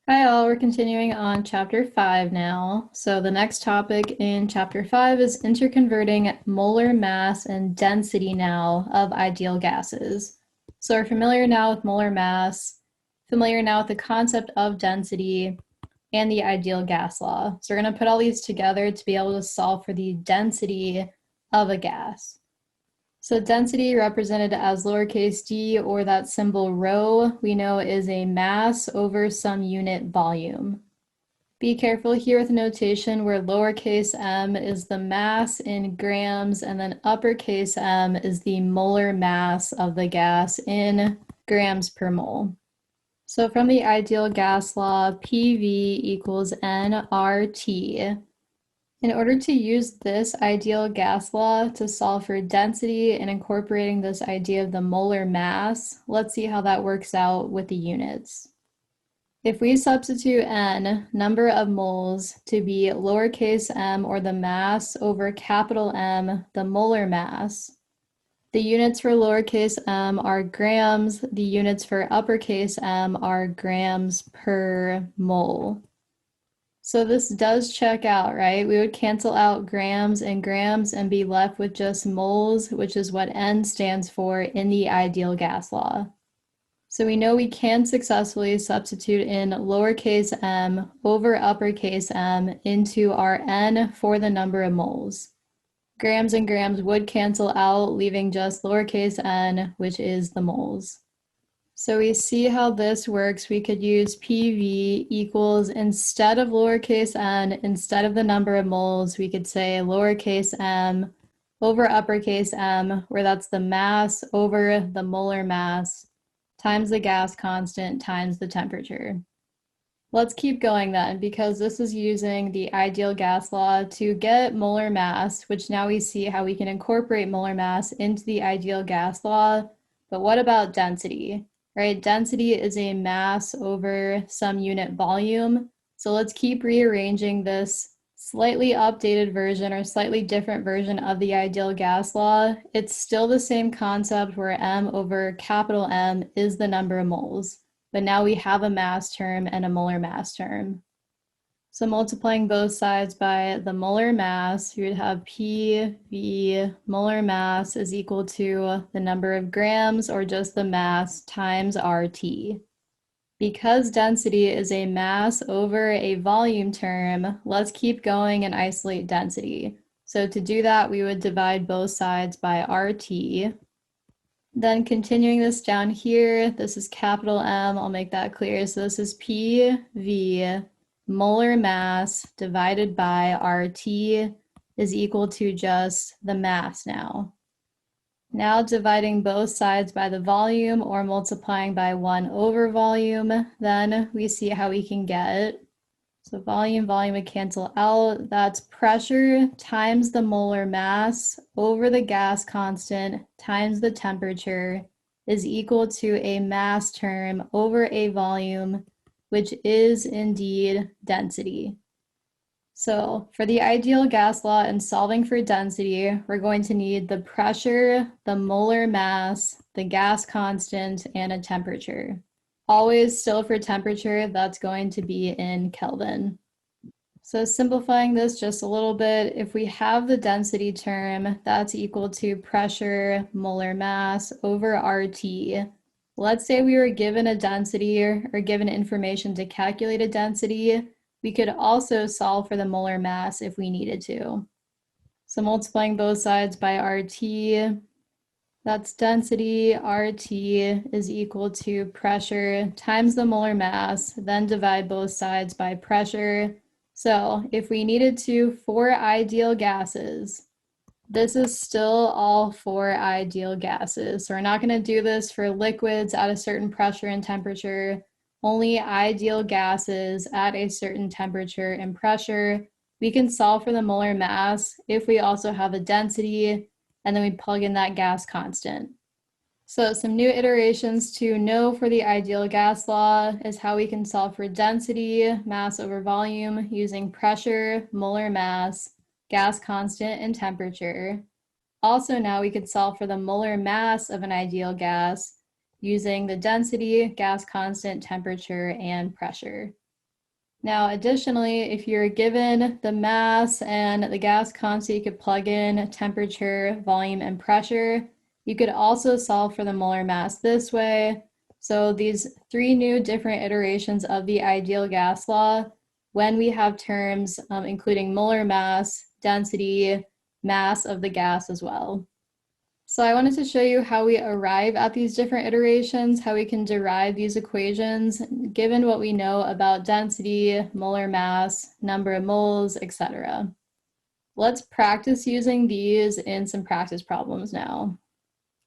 Hi all, we're continuing on chapter 5 now. So the next topic in chapter 5 is interconverting molar mass and density now of ideal gases. So we're familiar now with molar mass, familiar now with the concept of density and the ideal gas law. So we're going to put all these together to be able to solve for the density of a gas. So density, represented as lowercase d, or that symbol rho, we know is a mass over some unit volume. Be careful here with notation where lowercase m is the mass in grams and then uppercase m is the molar mass of the gas in grams per mole. So from the ideal gas law, PV equals nRT. In order to use this ideal gas law to solve for density and incorporating this idea of the molar mass, let's see how that works out with the units. If we substitute n, number of moles, to be lowercase m, or the mass, over capital M, the molar mass, the units for lowercase m are grams, the units for uppercase m are grams per mole. So this does check out, right? We would cancel out grams and be left with just moles, which is what N stands for in the ideal gas law. So we know we can successfully substitute in lowercase m over uppercase m into our N for the number of moles. Grams and grams would cancel out, leaving just lowercase n, which is the moles. So we see how this works. We could use PV equals, instead of lowercase n, instead of the number of moles, we could say lowercase m over uppercase m, where that's the mass over the molar mass, times the gas constant times the temperature. Let's keep going then, because this is using the ideal gas law to get molar mass, which now we see how we can incorporate molar mass into the ideal gas law. But what about density? Right, density is a mass over some unit volume. So let's keep rearranging this slightly updated version or slightly different version of the ideal gas law. It's still the same concept where m over capital M is the number of moles, but now we have a mass term and a molar mass term. So multiplying both sides by the molar mass, you would have PV molar mass is equal to the number of grams, or just the mass, times RT. Because density is a mass over a volume term, let's keep going and isolate density. So to do that, we would divide both sides by RT. Then continuing this down here, this is capital M, I'll make that clear. So this is PV molar mass divided by RT is equal to just the mass now. Now dividing both sides by the volume or multiplying by 1 over volume, then we see how we can get. So volume would cancel out. That's pressure times the molar mass over the gas constant times the temperature is equal to a mass term over a volume, which is indeed density. So for the ideal gas law and solving for density, we're going to need the pressure, the molar mass, the gas constant, and a temperature. Always still for temperature, that's going to be in Kelvin. So simplifying this just a little bit, if we have the density term, that's equal to pressure, molar mass over RT. Let's say we were given a density or given information to calculate a density. We could also solve for the molar mass if we needed to. So multiplying both sides by RT, that's density, RT is equal to pressure times the molar mass, then divide both sides by pressure. So if we needed to for ideal gases, this is still all for ideal gases. So we're not going to do this for liquids at a certain pressure and temperature, only ideal gases at a certain temperature and pressure. We can solve for the molar mass if we also have a density, and then we plug in that gas constant. So some new iterations to know for the ideal gas law is how we can solve for density, mass over volume, using pressure, molar mass, gas constant, and temperature. Also now we could solve for the molar mass of an ideal gas using the density, gas constant, temperature, and pressure. Now, additionally, if you're given the mass and the gas constant, you could plug in temperature, volume, and pressure. You could also solve for the molar mass this way. So these three new different iterations of the ideal gas law, when we have terms including molar mass, density, mass of the gas as well. So I wanted to show you how we arrive at these different iterations, how we can derive these equations, given what we know about density, molar mass, number of moles, etc. Let's practice using these in some practice problems now.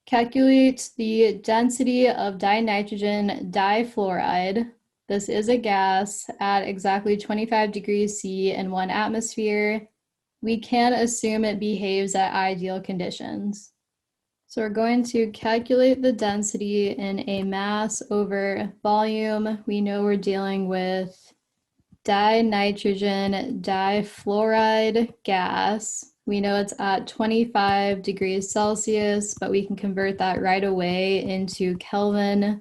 Calculate the density of dinitrogen difluoride. This is a gas at exactly 25 degrees C and 1 atmosphere. We can assume it behaves at ideal conditions. So we're going to calculate the density in a mass over volume. We know we're dealing with dinitrogen difluoride gas. We know it's at 25 degrees Celsius, but we can convert that right away into Kelvin.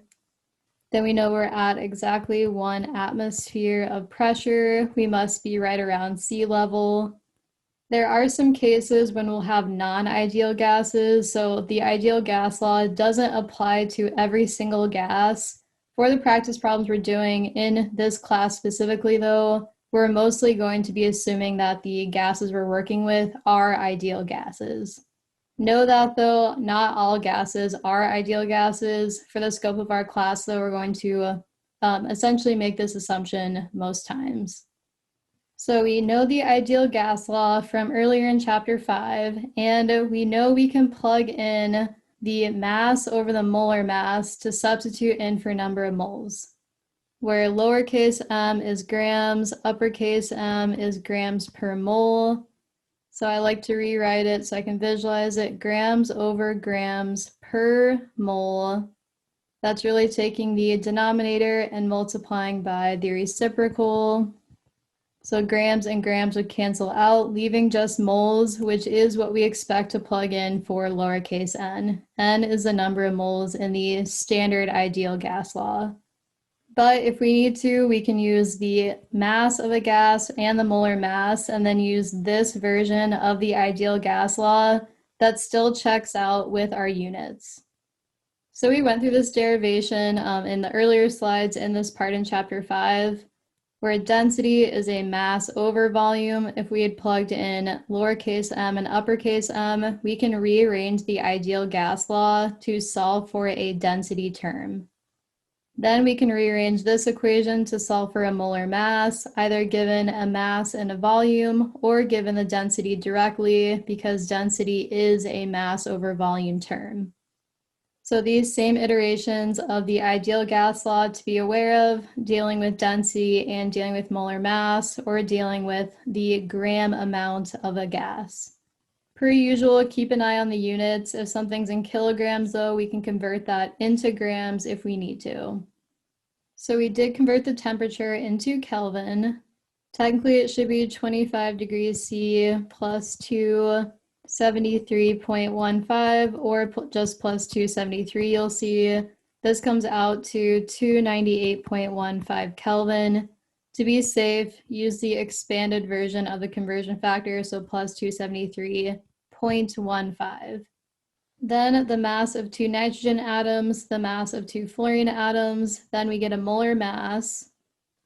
Then we know we're at exactly 1 atmosphere of pressure. We must be right around sea level. There are some cases when we'll have non-ideal gases, so the ideal gas law doesn't apply to every single gas. For the practice problems we're doing in this class specifically though, we're mostly going to be assuming that the gases we're working with are ideal gases. Know that though, not all gases are ideal gases. For the scope of our class though, we're going to essentially make this assumption most times. So we know the ideal gas law from earlier in chapter 5, and we know we can plug in the mass over the molar mass to substitute in for number of moles, where lowercase m is grams, uppercase m is grams per mole. So I like to rewrite it so I can visualize it, grams over grams per mole. That's really taking the denominator and multiplying by the reciprocal. So grams and grams would cancel out, leaving just moles, which is what we expect to plug in for lowercase n. N is the number of moles in the standard ideal gas law. But if we need to, we can use the mass of a gas and the molar mass, and then use this version of the ideal gas law that still checks out with our units. So we went through this derivation in the earlier slides in this part in chapter 5. Where density is a mass over volume. If we had plugged in lowercase m and uppercase m, we can rearrange the ideal gas law to solve for a density term. Then we can rearrange this equation to solve for a molar mass, either given a mass and a volume, or given the density directly, because density is a mass over volume term. So these same iterations of the ideal gas law to be aware of, dealing with density and dealing with molar mass, or dealing with the gram amount of a gas. Per usual, keep an eye on the units. If something's in kilograms though, we can convert that into grams if we need to. So we did convert the temperature into Kelvin. Technically it should be 25 degrees C plus 273.15 or just plus 273, you'll see. This comes out to 298.15 Kelvin. To be safe, use the expanded version of the conversion factor, so plus 273.15. Then the mass of 2 nitrogen atoms, the mass of 2 fluorine atoms, then we get a molar mass.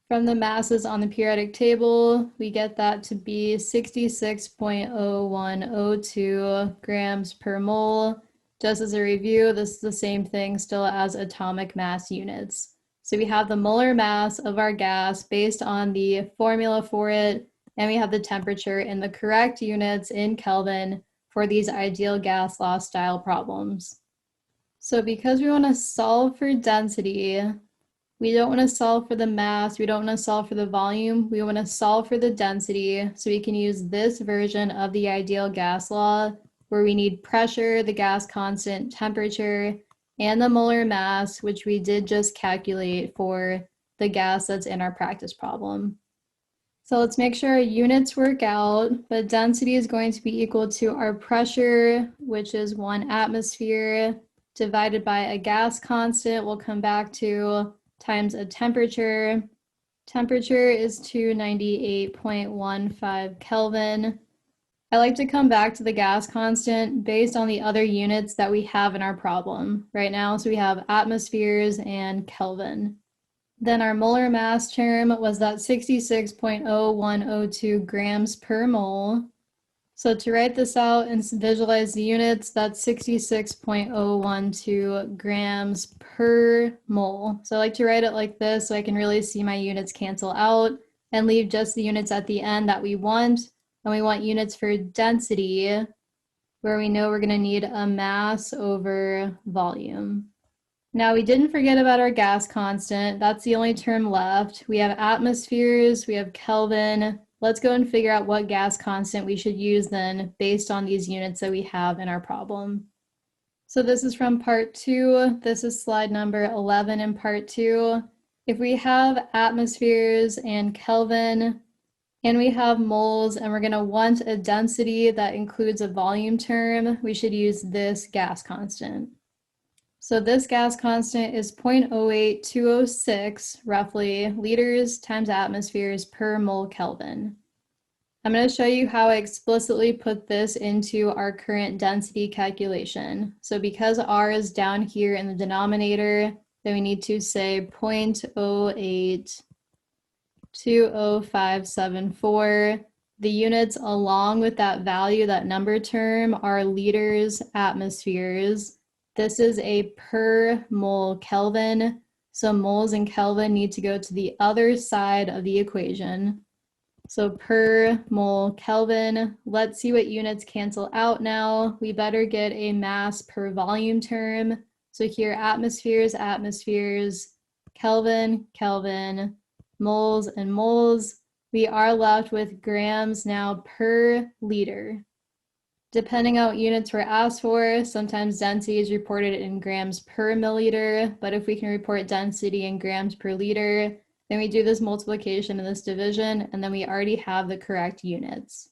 From the masses on the periodic table, we get that to be 66.0102 grams per mole. Just as a review, this is the same thing still as atomic mass units. So we have the molar mass of our gas based on the formula for it, and we have the temperature in the correct units in Kelvin for these ideal gas law style problems. So because we want to solve for density, we don't want to solve for the mass, we don't want to solve for the volume, we want to solve for the density, so we can use this version of the ideal gas law where we need pressure, the gas constant, temperature, and the molar mass, which we did just calculate for the gas that's in our practice problem. So let's make sure our units work out, but density is going to be equal to our pressure, which is 1 atmosphere, divided by a gas constant we'll come back to, times a temperature. Temperature is 298.15 Kelvin. I like to come back to the gas constant based on the other units that we have in our problem right now. So we have atmospheres and Kelvin. Then our molar mass term was that 66.0102 grams per mole. So to write this out and visualize the units, that's 66.012 grams per mole. So I like to write it like this so I can really see my units cancel out and leave just the units at the end that we want. And we want units for density, where we know we're going to need a mass over volume. Now, we didn't forget about our gas constant. That's the only term left. We have atmospheres, we have Kelvin. Let's go and figure out what gas constant we should use then based on these units that we have in our problem. So this is from part 2. This is slide number 11 in part 2. If we have atmospheres and Kelvin, and we have moles, and we're going to want a density that includes a volume term, we should use this gas constant. So this gas constant is 0.08206, roughly, liters times atmospheres per mole Kelvin. I'm going to show you how I explicitly put this into our current density calculation. So because R is down here in the denominator, then we need to say 0.082057.4. The units along with that value, that number term, are liters, atmospheres. This is a per mole Kelvin, so moles and Kelvin need to go to the other side of the equation. So per mole Kelvin, let's see what units cancel out now. We better get a mass per volume term. So here, atmospheres, atmospheres, Kelvin, Kelvin, moles and moles. We are left with grams now per liter. Depending on what units were asked for, sometimes density is reported in grams per milliliter, but if we can report density in grams per liter, then we do this multiplication and this division, and then we already have the correct units.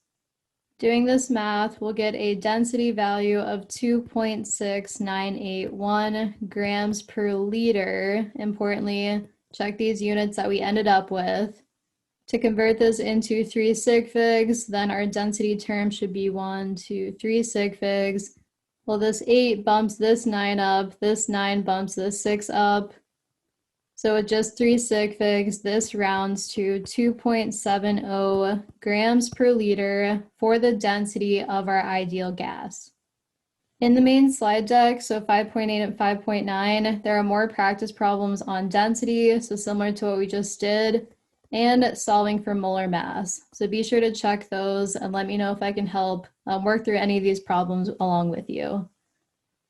Doing this math, we'll get a density value of 2.6981 grams per liter. Importantly, check these units that we ended up with. To convert this into 3 sig figs, then our density term should be 1, 2, 3 sig figs. Well, this 8 bumps this 9 up, this 9 bumps this 6 up. So with just 3 sig figs, this rounds to 2.70 grams per liter for the density of our ideal gas. In the main slide deck, so 5.8 and 5.9, there are more practice problems on density, so similar to what we just did, and solving for molar mass. So be sure to check those and let me know if I can help work through any of these problems along with you.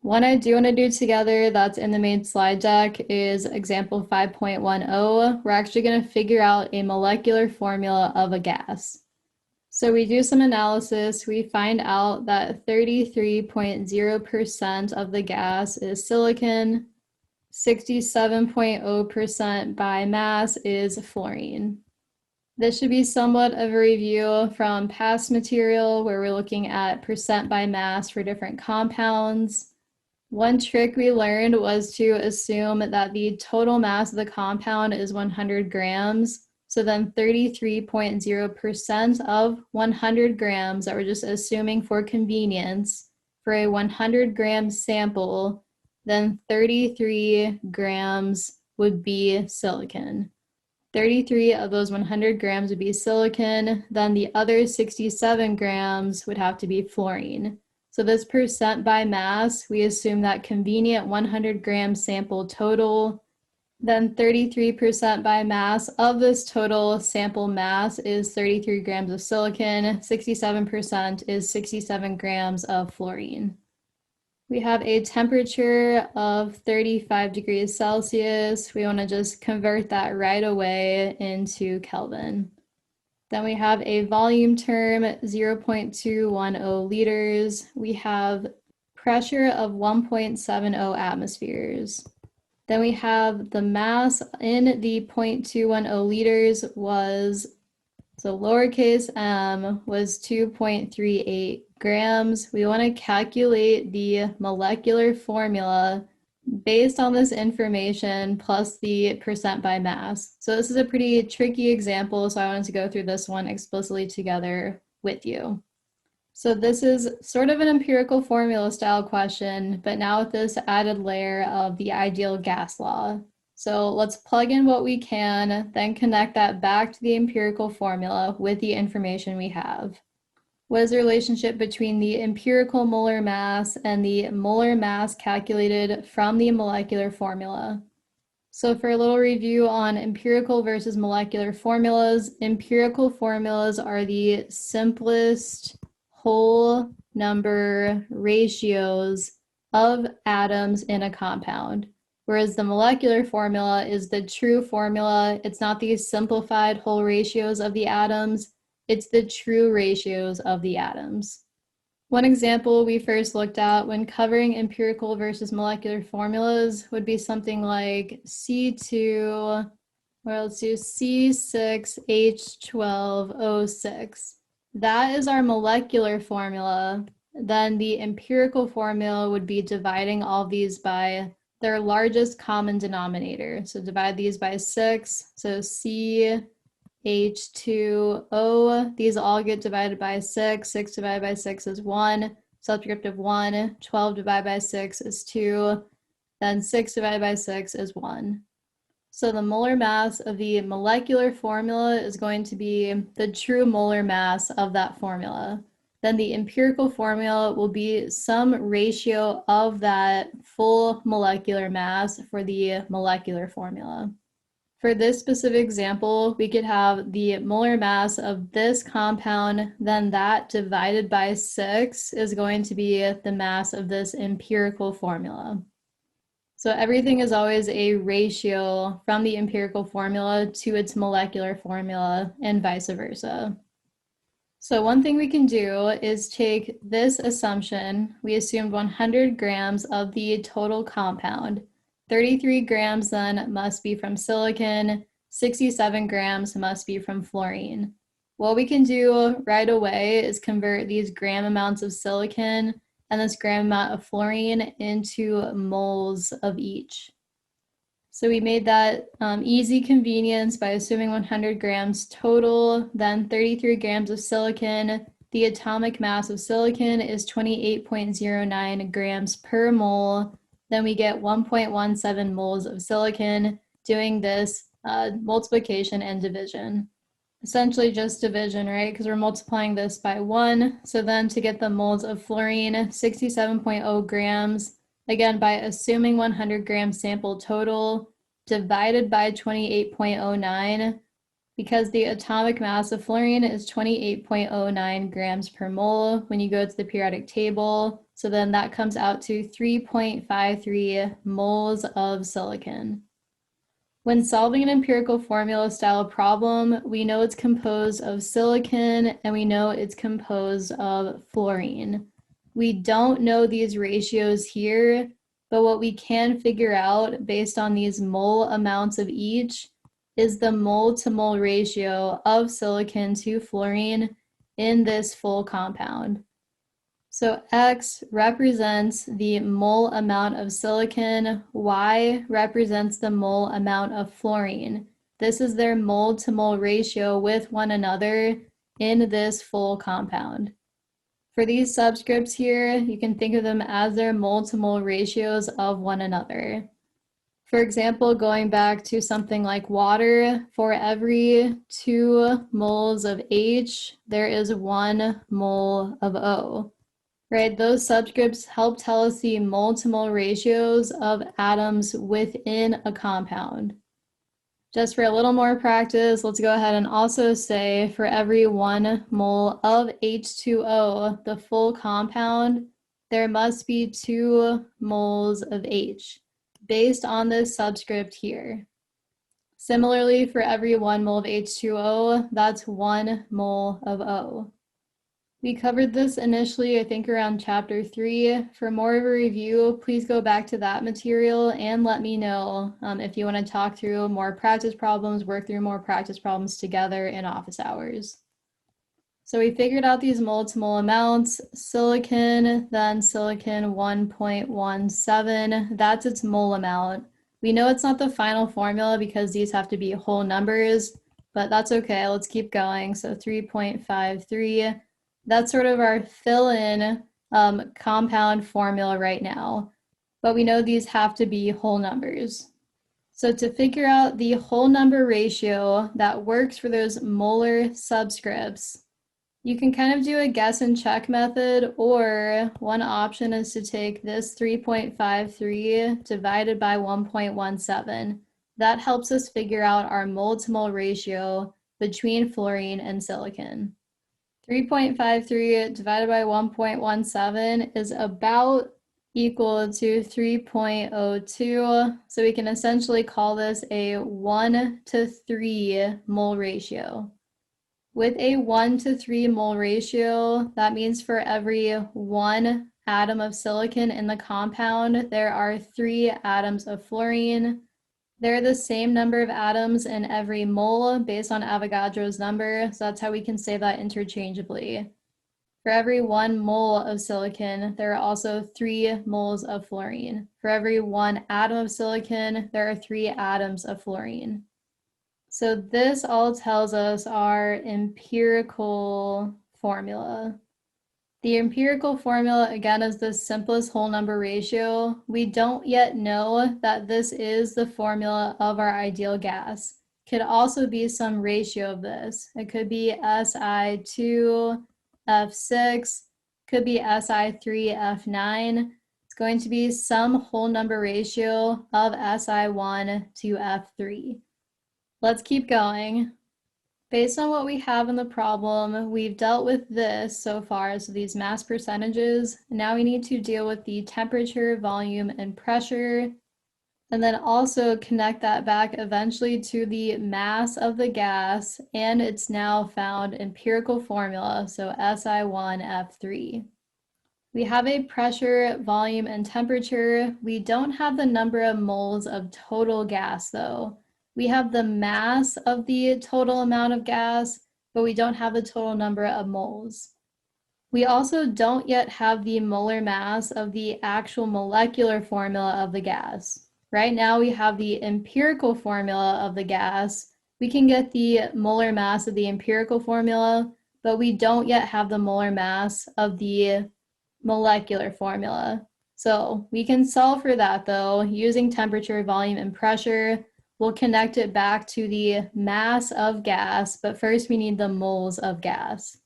One I do want to do together that's in the main slide deck is example 5.10. We're actually going to figure out a molecular formula of a gas. So we do some analysis. We find out that 33.0% of the gas is silicon, 67.0% by mass is fluorine. This should be somewhat of a review from past material where we're looking at percent by mass for different compounds. One trick we learned was to assume that the total mass of the compound is 100 grams. So then 33.0% of 100 grams that we're just assuming for convenience for a 100 gram sample, then 33 grams would be silicon. 33 of those 100 grams would be silicon, then the other 67 grams would have to be fluorine. So this percent by mass, we assume that convenient 100 gram sample total, then 33% by mass of this total sample mass is 33 grams of silicon, 67% is 67 grams of fluorine. We have a temperature of 35 degrees Celsius. We want to just convert that right away into Kelvin. Then we have a volume term, 0.210 liters. We have pressure of 1.70 atmospheres. Then we have the mass in the 0.210 liters was, so lowercase m was 2.38 grams. We want to calculate the molecular formula based on this information plus the percent by mass. So this is a pretty tricky example, so I wanted to go through this one explicitly together with you. So this is sort of an empirical formula style question, but now with this added layer of the ideal gas law. So let's plug in what we can, then connect that back to the empirical formula with the information we have. What is the relationship between the empirical molar mass and the molar mass calculated from the molecular formula? So for a little review on empirical versus molecular formulas, empirical formulas are the simplest whole number ratios of atoms in a compound, whereas the molecular formula is the true formula. It's not these simplified whole ratios of the atoms, it's the true ratios of the atoms. One example we first looked at when covering empirical versus molecular formulas would be something like C2, or let's do C6H12O6. That is our molecular formula. Then the empirical formula would be dividing all these by their largest common denominator. So divide these by 6. So H2O, these all get divided by 6. 6 divided by 6 is 1. Subscript of 1. 12 divided by 6 is 2. Then 6 divided by 6 is 1. So the molar mass of the molecular formula is going to be the true molar mass of that formula. Then the empirical formula will be some ratio of that full molecular mass for the molecular formula. For this specific example, we could have the molar mass of this compound, then that divided by 6 is going to be the mass of this empirical formula. So everything is always a ratio from the empirical formula to its molecular formula and vice versa. So one thing we can do is take this assumption. We assumed 100 grams of the total compound. 33 grams then must be from silicon, 67 grams must be from fluorine. What we can do right away is convert these gram amounts of silicon and this gram amount of fluorine into moles of each. So we made that easy convenience by assuming 100 grams total, then 33 grams of silicon. The atomic mass of silicon is 28.09 grams per mole. Then we get 1.17 moles of silicon doing this multiplication and division. Essentially just division, right? Because we're multiplying this by 1. So then to get the moles of fluorine, 67.0 grams, again, by assuming 100 grams sample total, divided by 28.09, because the atomic mass of fluorine is 28.09 grams per mole when you go to the periodic table. So then that comes out to 3.53 moles of silicon. When solving an empirical formula style problem, we know it's composed of silicon and we know it's composed of fluorine. We don't know these ratios here, but what we can figure out based on these mole amounts of each is the mole to mole ratio of silicon to fluorine in this full compound. So X represents the mole amount of silicon, Y represents the mole amount of fluorine. This is their mole to mole ratio with one another in this full compound. For these subscripts here, you can think of them as their mole to mole ratios of one another. For example, going back to something like water, for every 2 moles of H, there is 1 mole of O. Right, those subscripts help tell us the mole-to-mole ratios of atoms within a compound. Just for a little more practice, let's go ahead and also say for every 1 mole of H2O, the full compound, there must be 2 moles of H, based on this subscript here. Similarly, for every 1 mole of H2O, that's 1 mole of O. We covered this initially, I think, around chapter 3. For more of a review, please go back to that material and let me know if you want to talk through more practice problems, work through more practice problems together in office hours. So we figured out these mole-to-mole amounts. Silicon, then silicon 1.17, that's its mole amount. We know it's not the final formula because these have to be whole numbers, but that's okay, let's keep going. So 3.53, that's sort of our fill-in compound formula right now. But we know these have to be whole numbers. So to figure out the whole number ratio that works for those molar subscripts, you can kind of do a guess and check method, or one option is to take this 3.53 divided by 1.17. That helps us figure out our mole-to-mole ratio between fluorine and silicon. 3.53 divided by 1.17 is about equal to 3.02, so we can essentially call this a 1:3 mole ratio. With a 1:3 mole ratio, that means for every 1 atom of silicon in the compound, there are 3 atoms of fluorine. They're the same number of atoms in every mole based on Avogadro's number, so that's how we can say that interchangeably. For every 1 mole of silicon, there are also 3 moles of fluorine. For every 1 atom of silicon, there are 3 atoms of fluorine. So this all tells us our empirical formula. The empirical formula, again, is the simplest whole number ratio. We don't yet know that this is the formula of our ideal gas. Could also be some ratio of this. It could be Si2F6, could be Si3F9. It's going to be some whole number ratio of Si1 to F3. Let's keep going. Based on what we have in the problem, we've dealt with this so far, so these mass percentages. Now we need to deal with the temperature, volume, and pressure, and then also connect that back eventually to the mass of the gas and its now found empirical formula, so Si1F3. We have a pressure, volume, and temperature. We don't have the number of moles of total gas though. We have the mass of the total amount of gas, but we don't have the total number of moles. We also don't yet have the molar mass of the actual molecular formula of the gas. Right now we have the empirical formula of the gas. We can get the molar mass of the empirical formula, but we don't yet have the molar mass of the molecular formula. So we can solve for that though using temperature, volume, and pressure. We'll connect it back to the mass of gas, but first we need the moles of gas.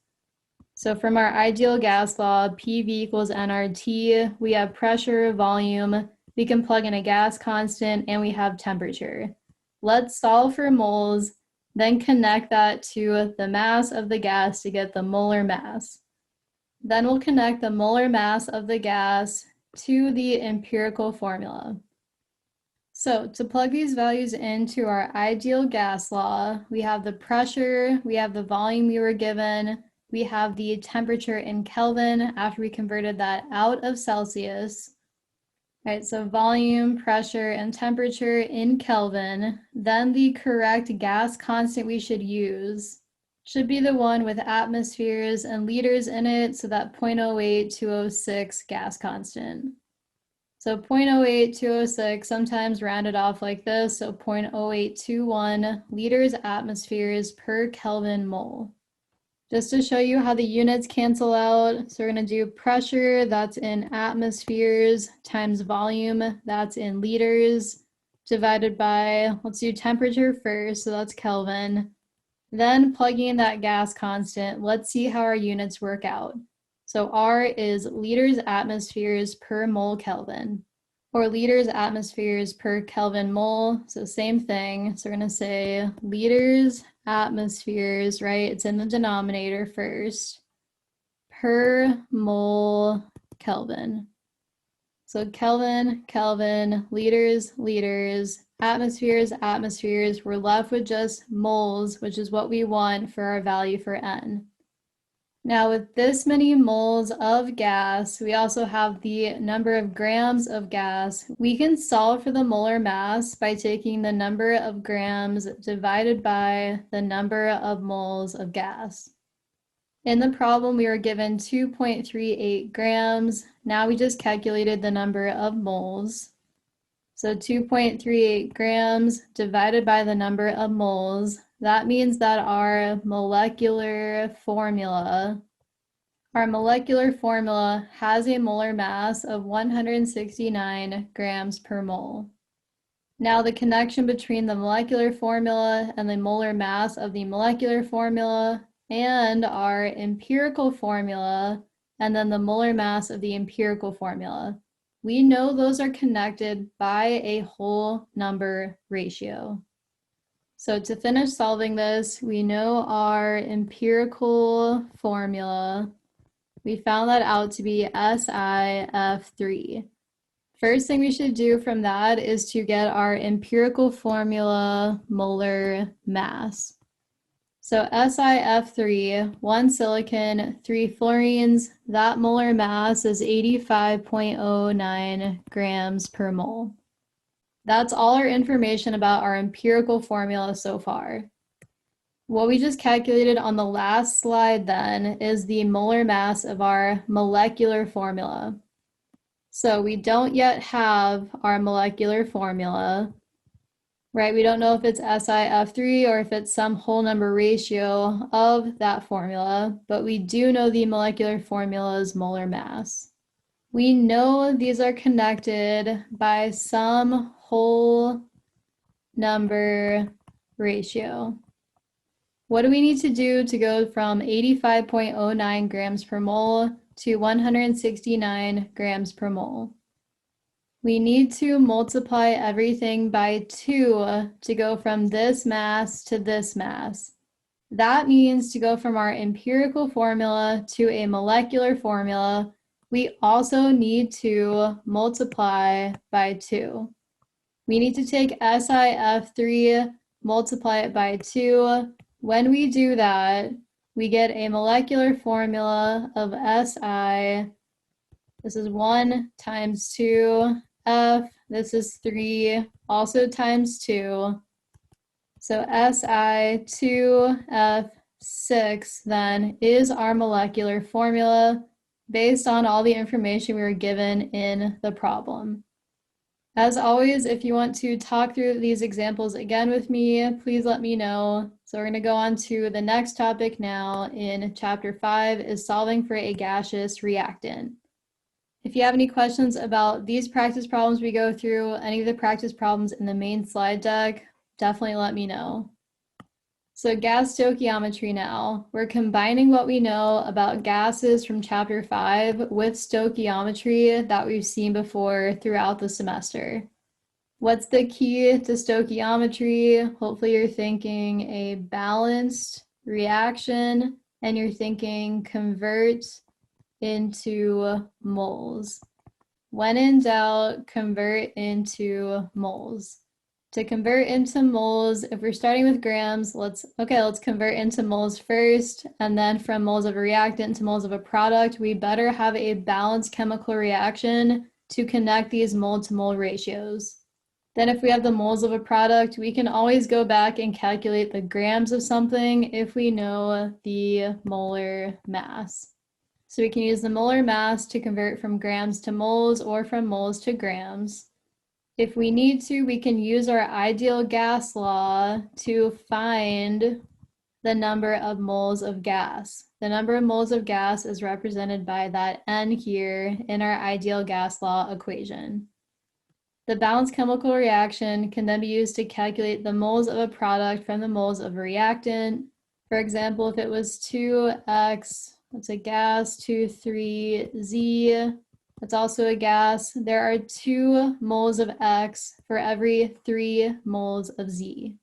So from our ideal gas law, PV equals nRT, we have pressure, volume, we can plug in a gas constant, and we have temperature. Let's solve for moles, then connect that to the mass of the gas to get the molar mass. Then we'll connect the molar mass of the gas to the empirical formula. So to plug these values into our ideal gas law, we have the pressure, we have the volume we were given, we have the temperature in Kelvin after we converted that out of Celsius. All right, so volume, pressure, and temperature in Kelvin. Then the correct gas constant we should use should be the one with atmospheres and liters in it, so that 0.08206 gas constant. So 0.08206, sometimes rounded off like this, so 0.0821 liters atmospheres per Kelvin mole. Just to show you how the units cancel out, so we're going to do pressure, that's in atmospheres, times volume, that's in liters, divided by, let's do temperature first, so that's Kelvin. Then plugging in that gas constant, let's see how our units work out. So R is liters atmospheres per mole Kelvin, or liters atmospheres per Kelvin mole, so same thing. So we're going to say liters atmospheres, right? It's in the denominator first, per mole Kelvin. So Kelvin, Kelvin, liters, liters, atmospheres, atmospheres. We're left with just moles, which is what we want for our value for N. Now with this many moles of gas, we also have the number of grams of gas. We can solve for the molar mass by taking the number of grams divided by the number of moles of gas. In the problem, we were given 2.38 grams. Now we just calculated the number of moles. So 2.38 grams divided by the number of moles. That means that our molecular formula has a molar mass of 169 grams per mole. Now the connection between the molecular formula and the molar mass of the molecular formula and our empirical formula, and then the molar mass of the empirical formula. We know those are connected by a whole number ratio. So to finish solving this, we know our empirical formula. We found that out to be SiF3. First thing we should do from that is to get our empirical formula molar mass. So SiF3, 1 silicon, 3 fluorines, that molar mass is 85.09 grams per mole. That's all our information about our empirical formula so far. What we just calculated on the last slide then is the molar mass of our molecular formula. So we don't yet have our molecular formula, right? We don't know if it's SiF3 or if it's some whole number ratio of that formula, but we do know the molecular formula's molar mass. We know these are connected by some whole number ratio. What do we need to do to go from 85.09 grams per mole to 169 grams per mole? We need to multiply everything by 2 to go from this mass to this mass. That means to go from our empirical formula to a molecular formula, we also need to multiply by 2. We need to take SiF3, multiply it by 2. When we do that, we get a molecular formula of Si. This is 1 times 2. F, this is 3, also times 2. So Si2F6 then is our molecular formula based on all the information we were given in the problem. As always, if you want to talk through these examples again with me, please let me know. So we're going to go on to the next topic now in Chapter 5 is solving for a gaseous reactant. If you have any questions about these practice problems we go through, any of the practice problems in the main slide deck, definitely let me know. So gas stoichiometry now. We're combining what we know about gases from Chapter 5 with stoichiometry that we've seen before throughout the semester. What's the key to stoichiometry? Hopefully you're thinking a balanced reaction and you're thinking convert into moles. When in doubt, convert into moles. To convert into moles, if we're starting with grams, let's convert into moles first, and then from moles of a reactant to moles of a product, we better have a balanced chemical reaction to connect these mole to mole ratios. Then if we have the moles of a product, we can always go back and calculate the grams of something if we know the molar mass. So we can use the molar mass to convert from grams to moles or from moles to grams. If we need to, we can use our ideal gas law to find the number of moles of gas. The number of moles of gas is represented by that N here in our ideal gas law equation. The balanced chemical reaction can then be used to calculate the moles of a product from the moles of a reactant. For example, if it was 2x, that's a gas, 2,3Z, that's also a gas. There are 2 moles of X for every 3 moles of Z.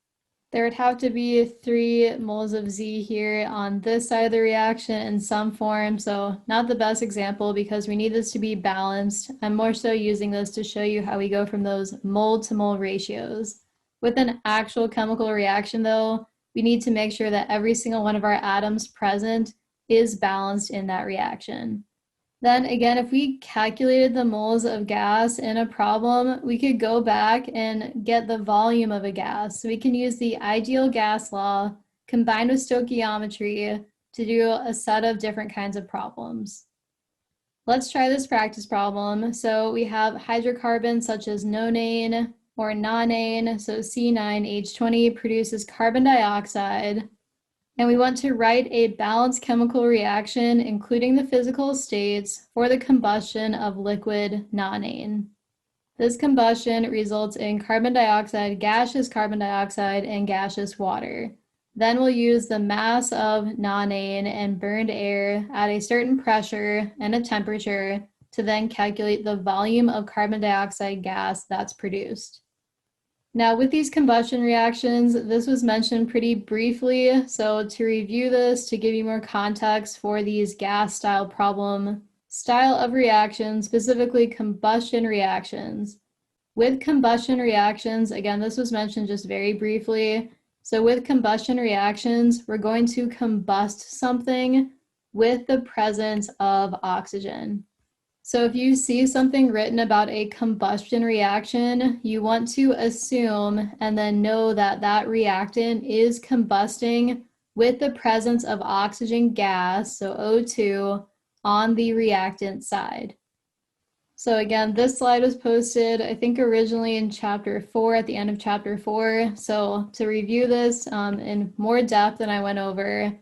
There would have to be 3 moles of Z here on this side of the reaction in some form, so not the best example because we need this to be balanced. I'm more so using this to show you how we go from those mole to mole ratios. With an actual chemical reaction though, we need to make sure that every single one of our atoms present is balanced in that reaction. Then again, if we calculated the moles of gas in a problem, we could go back and get the volume of a gas. So we can use the ideal gas law combined with stoichiometry to do a set of different kinds of problems. Let's try this practice problem. So we have hydrocarbons such as nonane or nonane. So C9H20 produces carbon dioxide. And we want to write a balanced chemical reaction, including the physical states, for the combustion of liquid nonane. This combustion results in carbon dioxide, gaseous carbon dioxide, and gaseous water. Then we'll use the mass of nonane and burned air at a certain pressure and a temperature to then calculate the volume of carbon dioxide gas that's produced. Now with these combustion reactions, this was mentioned pretty briefly. So to review this, to give you more context for these gas style of reactions, specifically combustion reactions. With combustion reactions, again, this was mentioned just very briefly. So with combustion reactions, we're going to combust something with the presence of oxygen. So if you see something written about a combustion reaction, you want to assume and then know that that reactant is combusting with the presence of oxygen gas, so O2, on the reactant side. So again, this slide was posted, I think originally in chapter 4, at the end of chapter 4. So to review this in more depth than I went over,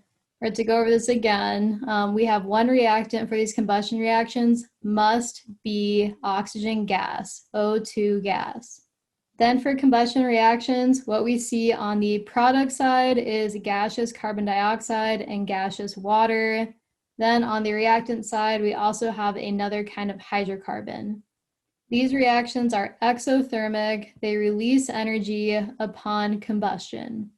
or to go over this again, we have one reactant for these combustion reactions must be oxygen gas, O2 gas. Then for combustion reactions, what we see on the product side is gaseous carbon dioxide and gaseous water. Then on the reactant side, we also have another kind of hydrocarbon. These reactions are exothermic. They release energy upon combustion.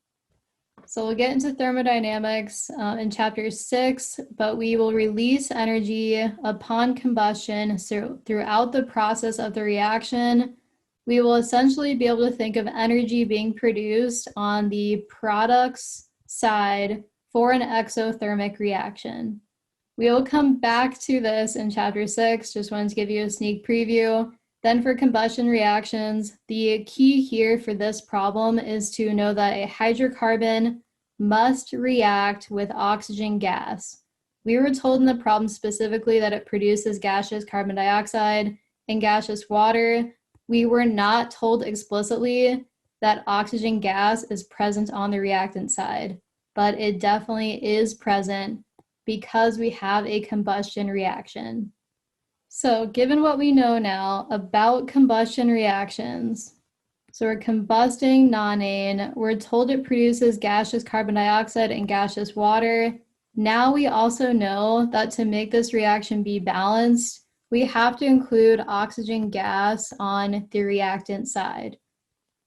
So we'll get into thermodynamics in chapter 6, but we will release energy upon combustion. So throughout the process of the reaction, we will essentially be able to think of energy being produced on the product's side for an exothermic reaction. We will come back to this in chapter 6, just wanted to give you a sneak preview. Then for combustion reactions, the key here for this problem is to know that a hydrocarbon must react with oxygen gas. We were told in the problem specifically that it produces gaseous carbon dioxide and gaseous water. We were not told explicitly that oxygen gas is present on the reactant side, but it definitely is present because we have a combustion reaction. So given what we know now about combustion reactions, so we're combusting nonane, we're told it produces gaseous carbon dioxide and gaseous water. Now we also know that to make this reaction be balanced, we have to include oxygen gas on the reactant side.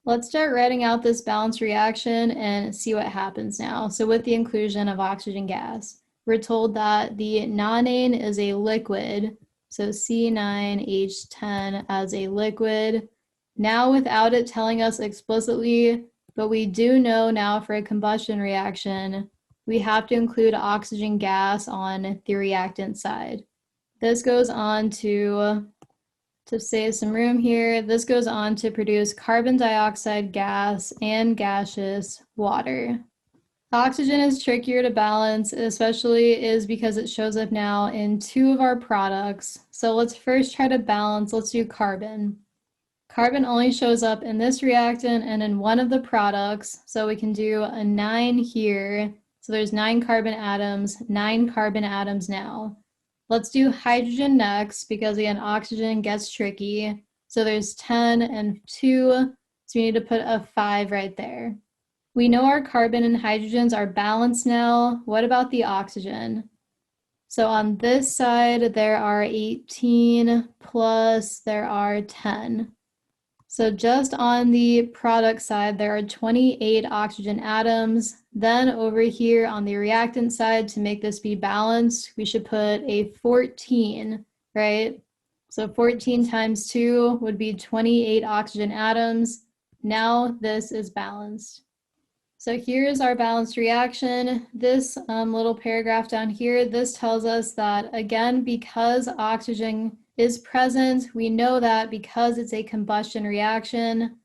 Let's start writing out this balanced reaction and see what happens now. So with the inclusion of oxygen gas, we're told that the nonane is a liquid, so C9H10 as a liquid. Now without it telling us explicitly, but we do know now for a combustion reaction, we have to include oxygen gas on the reactant side. This goes on to save some room here, this goes on to produce carbon dioxide gas and gaseous water. Oxygen is trickier to balance, especially is because it shows up now in 2 of our products. So let's first try to balance, let's do carbon. Carbon only shows up in this reactant and in one of the products, so we can do a 9 here. So there's 9 carbon atoms now. Let's do hydrogen next, because again, oxygen gets tricky. So there's 10 and 2, so we need to put a 5 right there. We know our carbon and hydrogens are balanced now. What about the oxygen? So on this side, there are 18 plus there are 10. So just on the product side, there are 28 oxygen atoms. Then over here on the reactant side, to make this be balanced, we should put a 14, right? So 14 times 2 would be 28 oxygen atoms. Now this is balanced. So here's our balanced reaction. This little paragraph down here, this tells us that, again, because oxygen is present, we know that because it's a combustion reaction,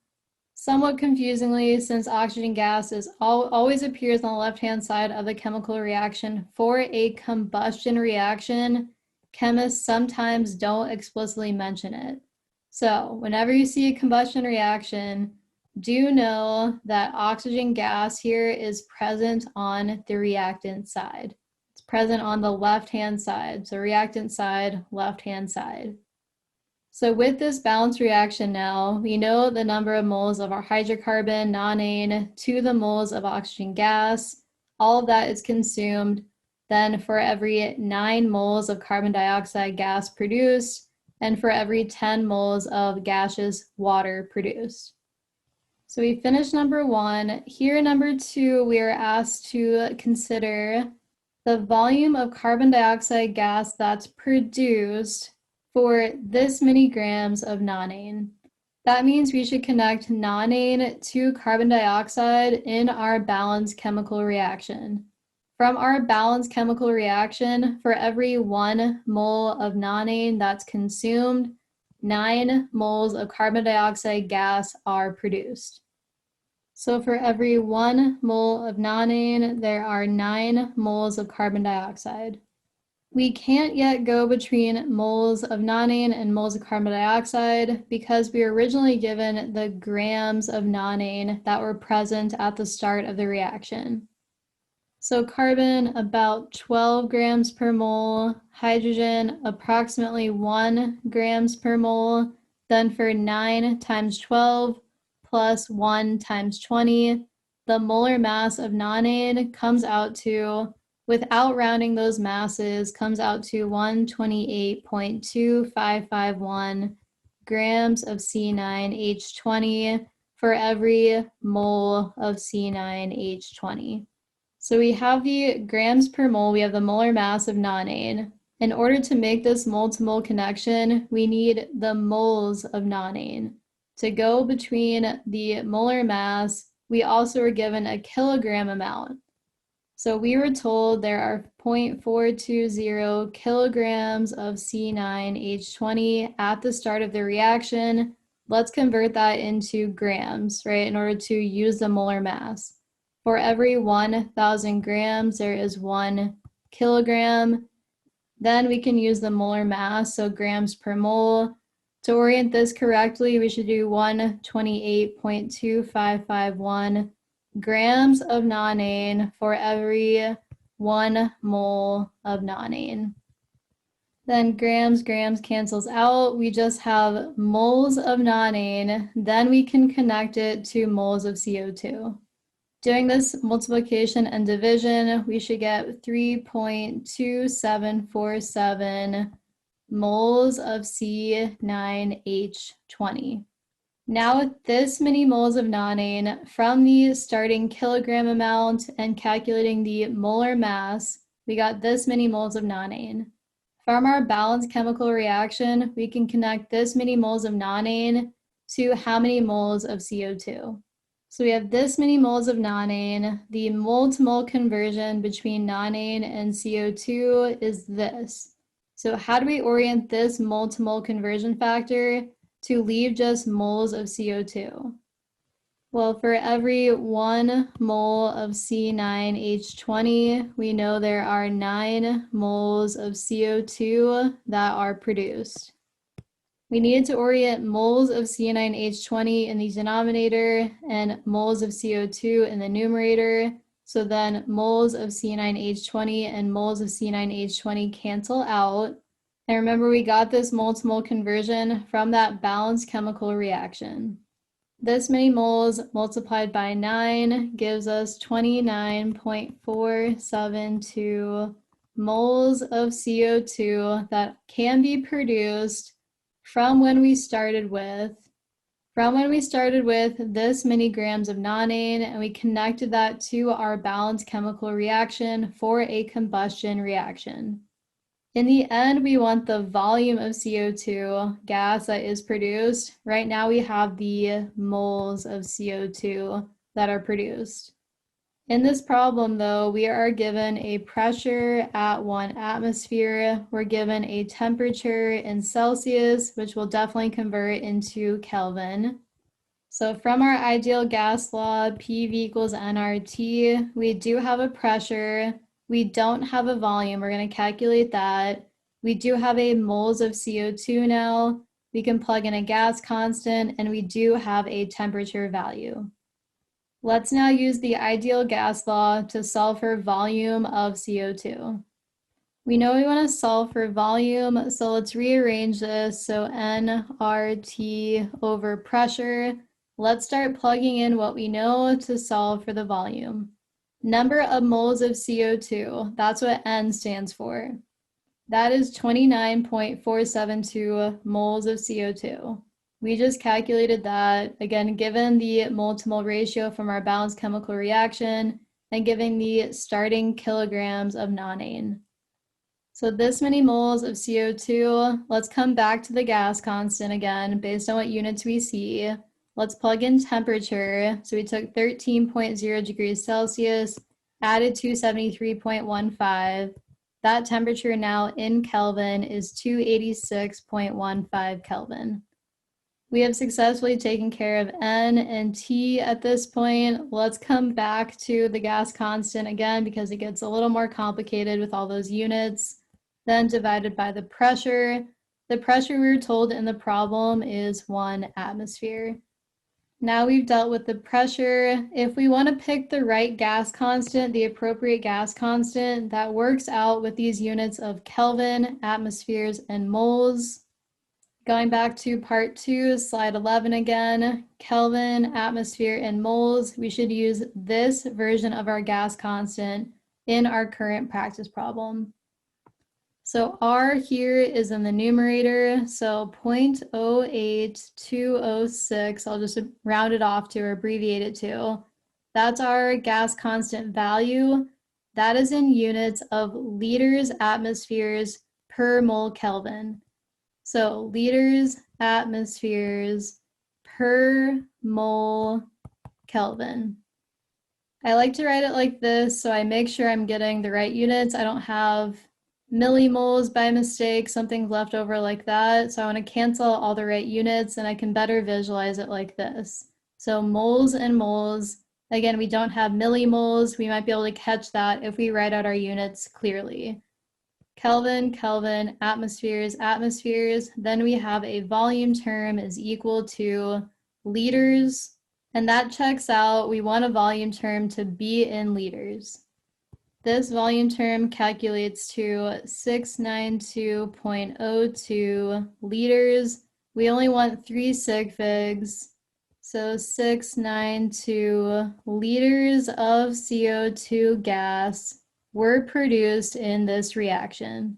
Somewhat confusingly, since oxygen gas always appears on the left-hand side of the chemical reaction for a combustion reaction, chemists sometimes don't explicitly mention it. So whenever you see a combustion reaction, do know that oxygen gas here is present on the reactant side. It's present on the left-hand side. So reactant side, left-hand side. So with this balanced reaction now, we know the number of moles of our hydrocarbon, nonane, to the moles of oxygen gas. All of that is consumed. Then for every 9 moles of carbon dioxide gas produced, and for every 10 moles of gaseous water produced. So we finished number 1. Here in number 2, we are asked to consider the volume of carbon dioxide gas that's produced for this many grams of nonane. That means we should connect nonane to carbon dioxide in our balanced chemical reaction. From our balanced chemical reaction, for every 1 mole of nonane that's consumed, 9 moles of carbon dioxide gas are produced. So for every 1 mole of nonane, there are 9 moles of carbon dioxide. We can't yet go between moles of nonane and moles of carbon dioxide because we were originally given the grams of nonane that were present at the start of the reaction. So carbon, about 12 grams per mole, hydrogen, approximately 1 grams per mole. Then for 9 times 12 plus 1 times 20, the molar mass of nonane comes out to, without rounding those masses, comes out to 128.2551 grams of C9H20 for every mole of C9H20. So we have the grams per mole, we have the molar mass of nonane. In order to make this mole-to-mole connection, we need the moles of nonane. To go between the molar mass, we also were given a kilogram amount. So we were told there are 0.420 kilograms of C9H20 at the start of the reaction. Let's convert that into grams, right, in order to use the molar mass. For every 1,000 grams, there is 1 kilogram. Then we can use the molar mass, so grams per mole. To orient this correctly, we should do 128.2551 grams of nonane for every 1 mole of nonane. Then grams cancels out. We just have moles of nonane. Then we can connect it to moles of CO2. Doing this multiplication and division, we should get 3.2747 moles of C9H20. Now with this many moles of nonane, from the starting kilogram amount and calculating the molar mass, we got this many moles of nonane. From our balanced chemical reaction, we can connect this many moles of nonane to how many moles of CO2. So we have this many moles of nonane. The mole-to-mole conversion between nonane and CO2 is this. So how do we orient this mole-to-mole conversion factor to leave just moles of CO2? Well, for every 1 mole of C9H20, we know there are 9 moles of CO2 that are produced. We needed to orient moles of C9H20 in the denominator and moles of CO2 in the numerator. So then moles of C9H20 and moles of C9H20 cancel out. And remember, we got this mole-to-mole conversion from that balanced chemical reaction. This many moles multiplied by 9 gives us 29.472 moles of CO2 that can be produced from when we started with this many grams of nonane, and we connected that to our balanced chemical reaction for a combustion reaction. In the end, we want the volume of CO2 gas that is produced. Right now we have the moles of CO2 that are produced. In this problem, though, we are given a pressure at 1 atmosphere. We're given a temperature in Celsius, which will definitely convert into Kelvin. So from our ideal gas law, PV equals nRT, we do have a pressure. We don't have a volume. We're going to calculate that. We do have a moles of CO2 now. We can plug in a gas constant, and we do have a temperature value. Let's now use the ideal gas law to solve for volume of CO2. We know we want to solve for volume, so let's rearrange this. So nRT over pressure. Let's start plugging in what we know to solve for the volume. Number of moles of CO2, that's what N stands for. That is 29.472 moles of CO2. We just calculated that, again, given the mole-to-mole ratio from our balanced chemical reaction and given the starting kilograms of nonane. So this many moles of CO2, let's come back to the gas constant again, based on what units we see. Let's plug in temperature. So we took 13.0 degrees Celsius, added 273.15. That temperature now in Kelvin is 286.15 Kelvin. We have successfully taken care of N and T at this point. Let's come back to the gas constant again because it gets a little more complicated with all those units. Then divided by the pressure. The pressure we were told in the problem is 1 atmosphere. Now we've dealt with the pressure. If we want to pick the right gas constant, the appropriate gas constant, that works out with these units of Kelvin, atmospheres, and moles. Going back to part 2, slide 11 again, Kelvin, atmosphere, and moles, we should use this version of our gas constant in our current practice problem. So R here is in the numerator, so 0.08206, I'll just round it off to or abbreviate it to. That's our gas constant value. That is in units of liters atmospheres per mole Kelvin. So liters atmospheres per mole Kelvin. I like to write it like this so I make sure I'm getting the right units. I don't have millimoles by mistake, something left over like that. So I want to cancel all the right units and I can better visualize it like this. So moles and moles, again, we don't have millimoles. We might be able to catch that if we write out our units clearly. Kelvin, Kelvin, atmospheres, atmospheres. Then we have a volume term is equal to liters, and that checks out. We want a volume term to be in liters. This volume term calculates to 692.02 liters. We only want 3 sig figs, so 692 liters of CO2 gas were produced in this reaction.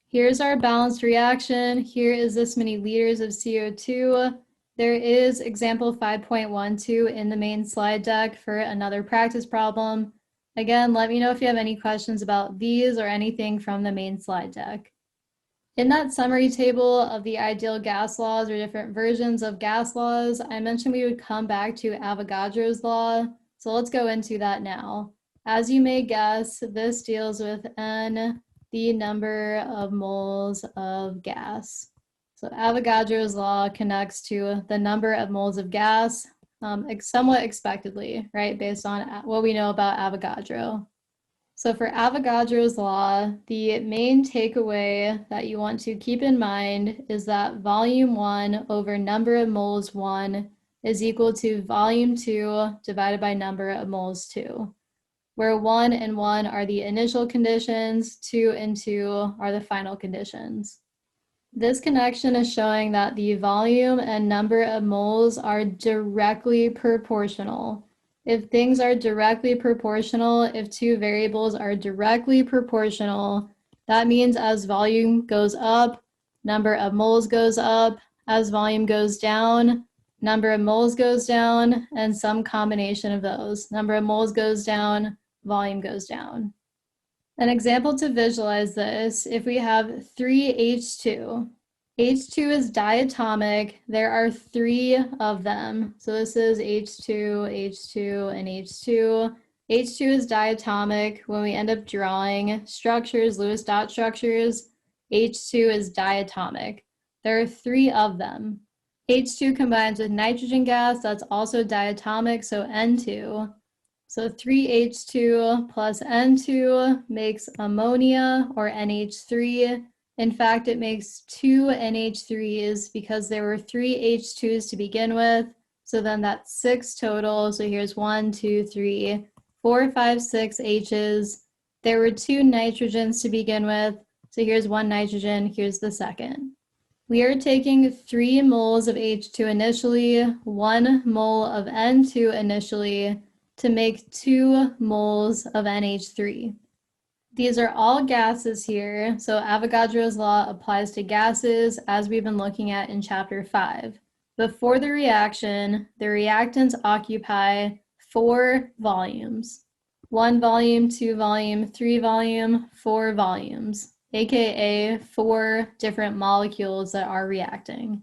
Here's our balanced reaction. Here is this many liters of CO2. There is example 5.12 in the main slide deck for another practice problem. Again, let me know if you have any questions about these or anything from the main slide deck. In that summary table of the ideal gas laws or different versions of gas laws, I mentioned we would come back to Avogadro's law. So let's go into that now. As you may guess, this deals with N, the number of moles of gas. So Avogadro's law connects to the number of moles of gas, somewhat expectedly, right, based on what we know about Avogadro. So for Avogadro's law, the main takeaway that you want to keep in mind is that volume 1 over number of moles 1 is equal to volume 2 divided by number of moles 2, where 1 and 1 are the initial conditions, 2 and 2 are the final conditions. This connection is showing that the volume and number of moles are directly proportional. If things are directly proportional, if two variables are directly proportional, that means as volume goes up, number of moles goes up. As volume goes down, number of moles goes down, and some combination of those. Number of moles goes down, volume goes down. An example to visualize this, if we have 3H2, H2 is diatomic. There are 3 of them. So this is H2, H2, and H2. H2 is diatomic. When we end up drawing structures, Lewis dot structures, H2 is diatomic. There are 3 of them. H2 combines with nitrogen gas, that's also diatomic, so N2. So 3H2 plus N2 makes ammonia, or NH3. In fact, it makes 2 NH3s because there were 3 H2s to begin with. So then that's 6 total. So here's 1, 2, 3, 4, 5, 6 H's. There were 2 nitrogens to begin with. So here's 1 nitrogen, here's the second. We are taking 3 moles of H2 initially, 1 mole of N2 initially, to make 2 moles of NH3. These are all gases here, so Avogadro's law applies to gases as we've been looking at in chapter 5. Before the reaction, the reactants occupy 4 volumes. 1 volume, 2 volume, 3 volume, 4 volumes, aka 4 different molecules that are reacting.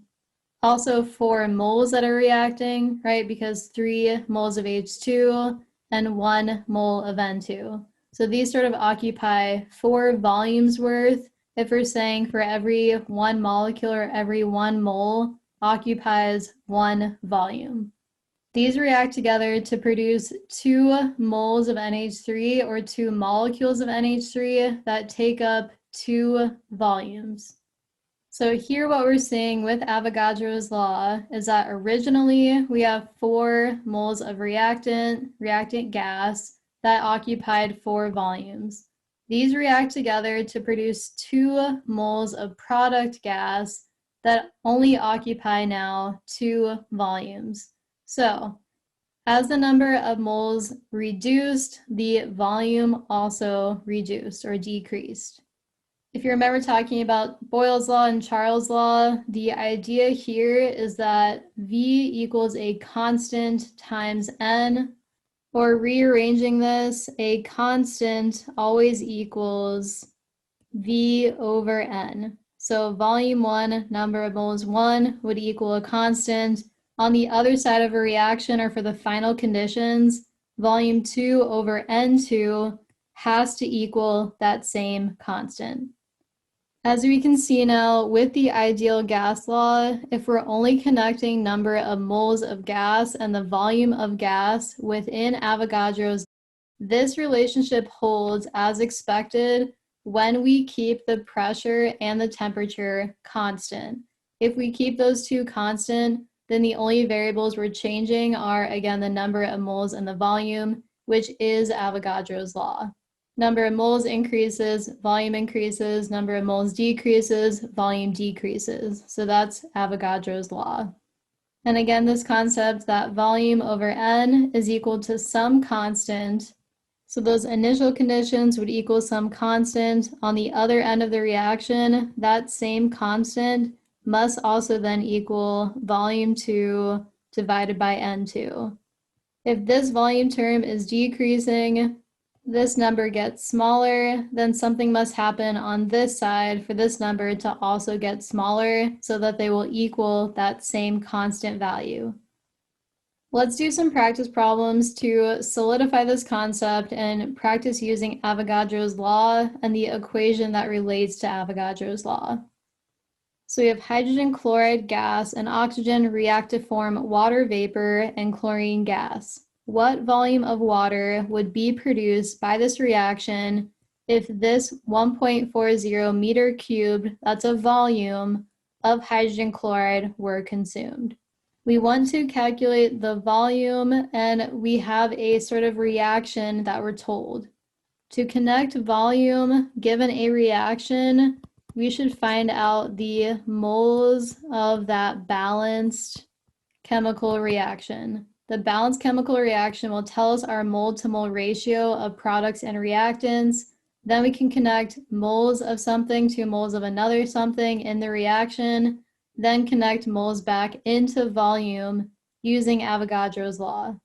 Also 4 moles that are reacting, right? Because 3 moles of H2 and 1 mole of N2. So these sort of occupy 4 volumes worth. If we're saying for every 1 molecule or every 1 mole occupies 1 volume. These react together to produce 2 moles of NH3 or 2 molecules of NH3 that take up 2 volumes. So here what we're seeing with Avogadro's law is that originally we have 4 moles of reactant gas that occupied 4 volumes. These react together to produce 2 moles of product gas that only occupy now 2 volumes. So as the number of moles reduced, the volume also reduced or decreased. If you remember talking about Boyle's law and Charles' law, the idea here is that V equals a constant times N, or rearranging this, a constant always equals V over N. So volume 1, number of moles 1 would equal a constant. On the other side of a reaction, or for the final conditions, volume 2 over N2 has to equal that same constant. As we can see now, with the ideal gas law, if we're only connecting number of moles of gas and the volume of gas within Avogadro's, this relationship holds as expected when we keep the pressure and the temperature constant. If we keep those two constant, then the only variables we're changing are, again, the number of moles and the volume, which is Avogadro's law. Number of moles increases, volume increases, number of moles decreases, volume decreases. So that's Avogadro's law. And again, this concept that volume over N is equal to some constant. So those initial conditions would equal some constant. On the other end of the reaction, that same constant must also then equal volume 2 divided by N2. If this volume term is decreasing, this number gets smaller, then something must happen on this side for this number to also get smaller so that they will equal that same constant value. Let's do some practice problems to solidify this concept and practice using Avogadro's law and the equation that relates to Avogadro's law. So we have hydrogen chloride gas and oxygen react to form water vapor and chlorine gas. What volume of water would be produced by this reaction if this 1.40 meter cubed, that's a volume, of hydrogen chloride were consumed? We want to calculate the volume, and we have a sort of reaction that we're told. To connect volume given a reaction, we should find out the moles of that balanced chemical reaction. The balanced chemical reaction will tell us our mole-to-mole ratio of products and reactants. Then we can connect moles of something to moles of another something in the reaction, then connect moles back into volume using Avogadro's law.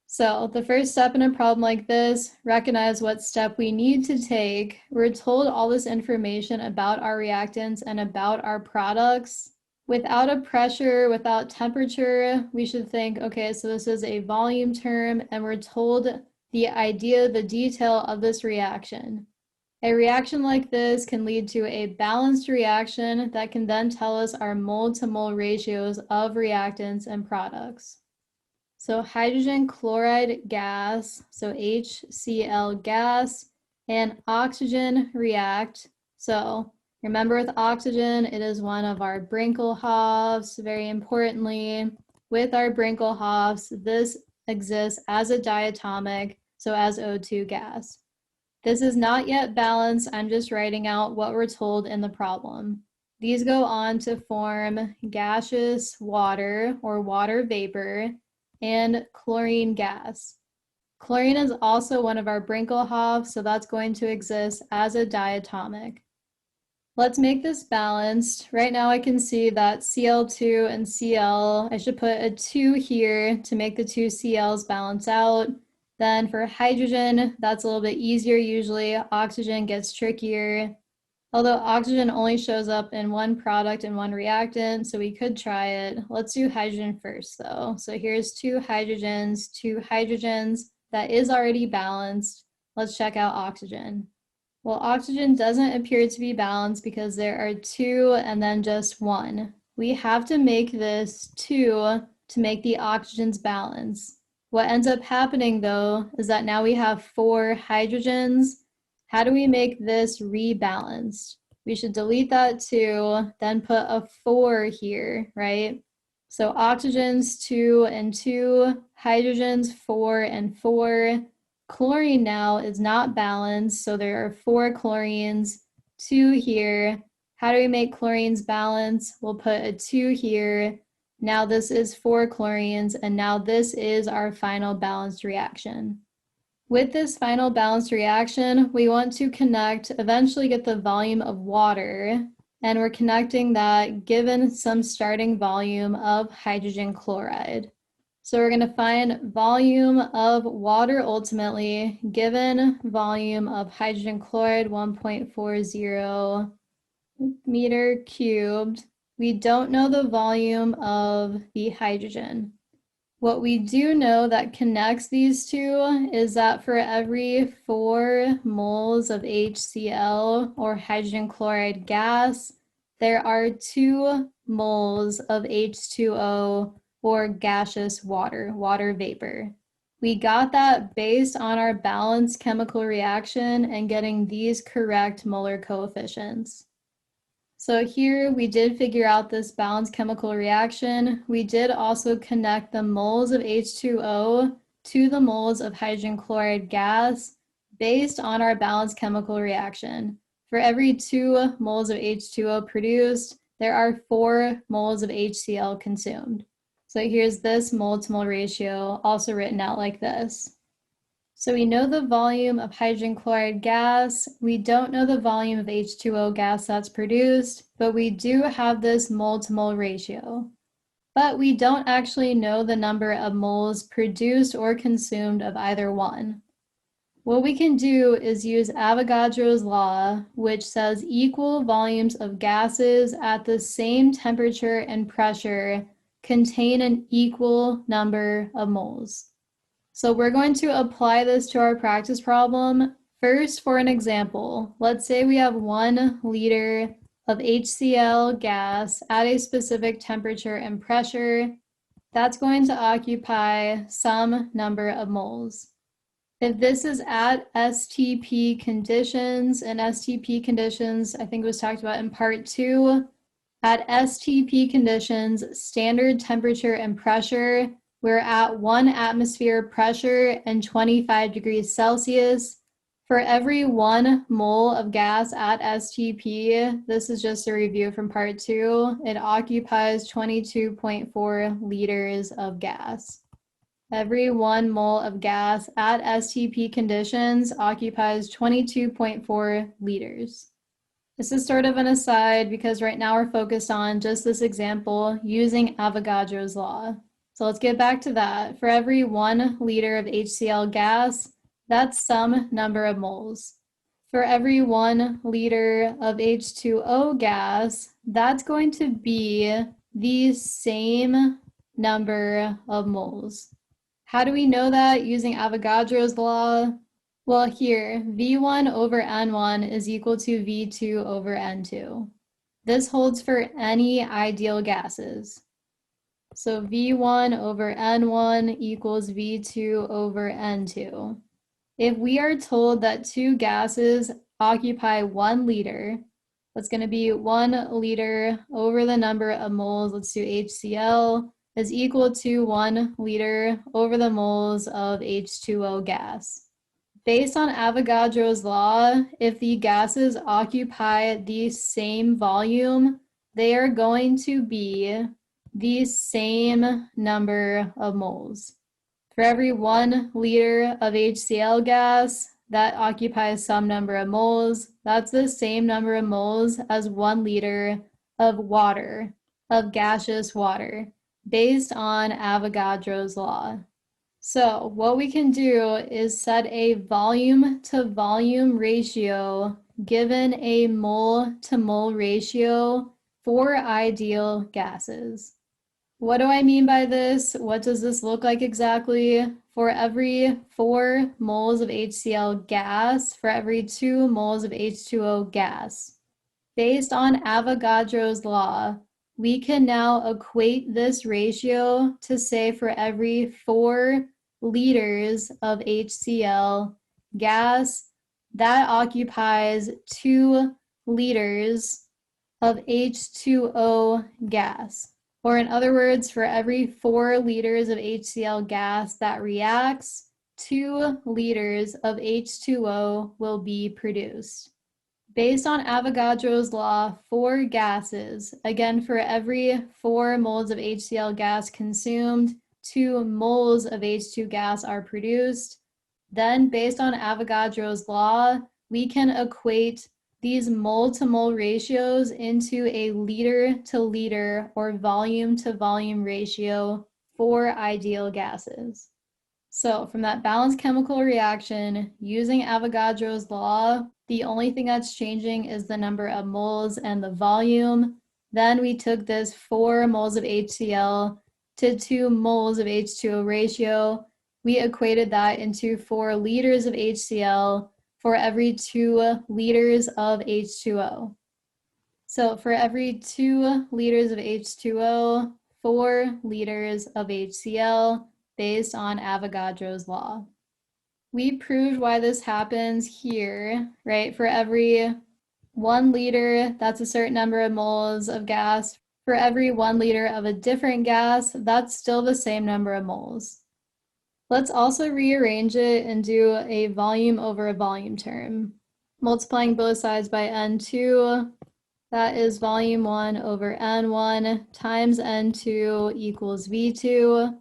So the first step in a problem like this, recognize what step we need to take. We're told all this information about our reactants and about our products. Without a pressure, without temperature, we should think, okay, so this is a volume term, and we're told the idea, the detail of this reaction. A reaction like this can lead to a balanced reaction that can then tell us our mole-to-mole ratios of reactants and products. So hydrogen chloride gas, so HCl gas, and oxygen react. So remember with oxygen, it is one of our Brinkelhoffs. Very importantly, with our Brinkelhoffs, this exists as a diatomic, so as O2 gas. This is not yet balanced. I'm just writing out what we're told in the problem. These go on to form gaseous water or water vapor and chlorine gas. Chlorine is also one of our Brinkelhoffs, so that's going to exist as a diatomic. Let's make this balanced. Right now I can see that Cl2 and Cl, I should put a 2 here to make the two Cls balance out. Then for hydrogen, that's a little bit easier usually. Oxygen gets trickier. Although oxygen only shows up in one product and one reactant, so we could try it. Let's do hydrogen first though. So here's two hydrogens. That is already balanced. Let's check out oxygen. Well, oxygen doesn't appear to be balanced because there are two and then just one. We have to make this 2 to make the oxygens balance. What ends up happening though is that now we have 4 hydrogens. How do we make this rebalanced? We should delete that 2, then put a 4 here, right? So oxygens 2 and 2, hydrogens 4 and 4. Chlorine now is not balanced, so there are 4 chlorines, 2 here. How do we make chlorines balance? We'll put a 2 here. Now this is 4 chlorines, and now this is our final balanced reaction. With this final balanced reaction, we want to connect, eventually get the volume of water, and we're connecting that given some starting volume of hydrogen chloride. So we're going to find volume of water ultimately, given volume of hydrogen chloride, 1.40 meter cubed. We don't know the volume of the hydrogen. What we do know that connects these two is that for every 4 moles of HCl or hydrogen chloride gas, there are 2 moles of H2O or gaseous water, water vapor. We got that based on our balanced chemical reaction and getting these correct molar coefficients. So here we did figure out this balanced chemical reaction. We did also connect the moles of H2O to the moles of hydrogen chloride gas based on our balanced chemical reaction. For every 2 moles of H2O produced, there are 4 moles of HCl consumed. So here's this mole-to-mole ratio, also written out like this. So we know the volume of hydrogen chloride gas. We don't know the volume of H2O gas that's produced, but we do have this mole-to-mole ratio. But we don't actually know the number of moles produced or consumed of either one. What we can do is use Avogadro's law, which says equal volumes of gases at the same temperature and pressure contain an equal number of moles. So we're going to apply this to our practice problem. First, for an example, let's say we have 1 liter of HCl gas at a specific temperature and pressure. That's going to occupy some number of moles. If this is at STP conditions, and STP conditions I think was talked about in part 2, at STP conditions, standard temperature and pressure, we're at 1 atmosphere pressure and 25 degrees Celsius. For every 1 mole of gas at STP, this is just a review from part 2, it occupies 22.4 liters of gas. Every 1 mole of gas at STP conditions occupies 22.4 liters. This is sort of an aside because right now we're focused on just this example using Avogadro's law. So let's get back to that. For every 1 liter of HCl gas, that's some number of moles. For every 1 liter of H2O gas, that's going to be the same number of moles. How do we know that using Avogadro's law? Well, here, V1 over N1 is equal to V2 over N2. This holds for any ideal gases. So V1 over N1 equals V2 over N2. If we are told that two gases occupy 1 liter, that's going to be 1 liter over the number of moles, let's do HCl, is equal to 1 liter over the moles of H2O gas. Based on Avogadro's law, if the gases occupy the same volume, they are going to be the same number of moles. For every 1 liter of HCl gas that occupies some number of moles, that's the same number of moles as 1 liter of water, of gaseous water, based on Avogadro's law. So what we can do is set a volume to volume ratio given a mole to mole ratio for ideal gases. What do I mean by this? What does this look like exactly? For every 4 moles of HCl gas, for every 2 moles of H2O gas. Based on Avogadro's law, we can now equate this ratio to say for every 4 liters of HCl gas, that occupies 2 liters of H2O gas. Or in other words, for every 4 liters of HCl gas that reacts, 2 liters of H2O will be produced. Based on Avogadro's law for gases, again, for every 4 moles of HCl gas consumed, 2 moles of H2 gas are produced. Then, based on Avogadro's law, we can equate these mole to mole ratios into a liter to liter or volume to volume ratio for ideal gases. So from that balanced chemical reaction, using Avogadro's law, the only thing that's changing is the number of moles and the volume. Then we took this 4 moles of HCl to 2 moles of H2O ratio. We equated that into 4 liters of HCl for every 2 liters of H2O. So for every 2 liters of H2O, 4 liters of HCl based on Avogadro's law. We proved why this happens here, right? For every 1 liter, that's a certain number of moles of gas. For every 1 liter of a different gas, that's still the same number of moles. Let's also rearrange it and do a volume over a volume term. Multiplying both sides by N2, that is volume 1 over N1 times N2 equals V2.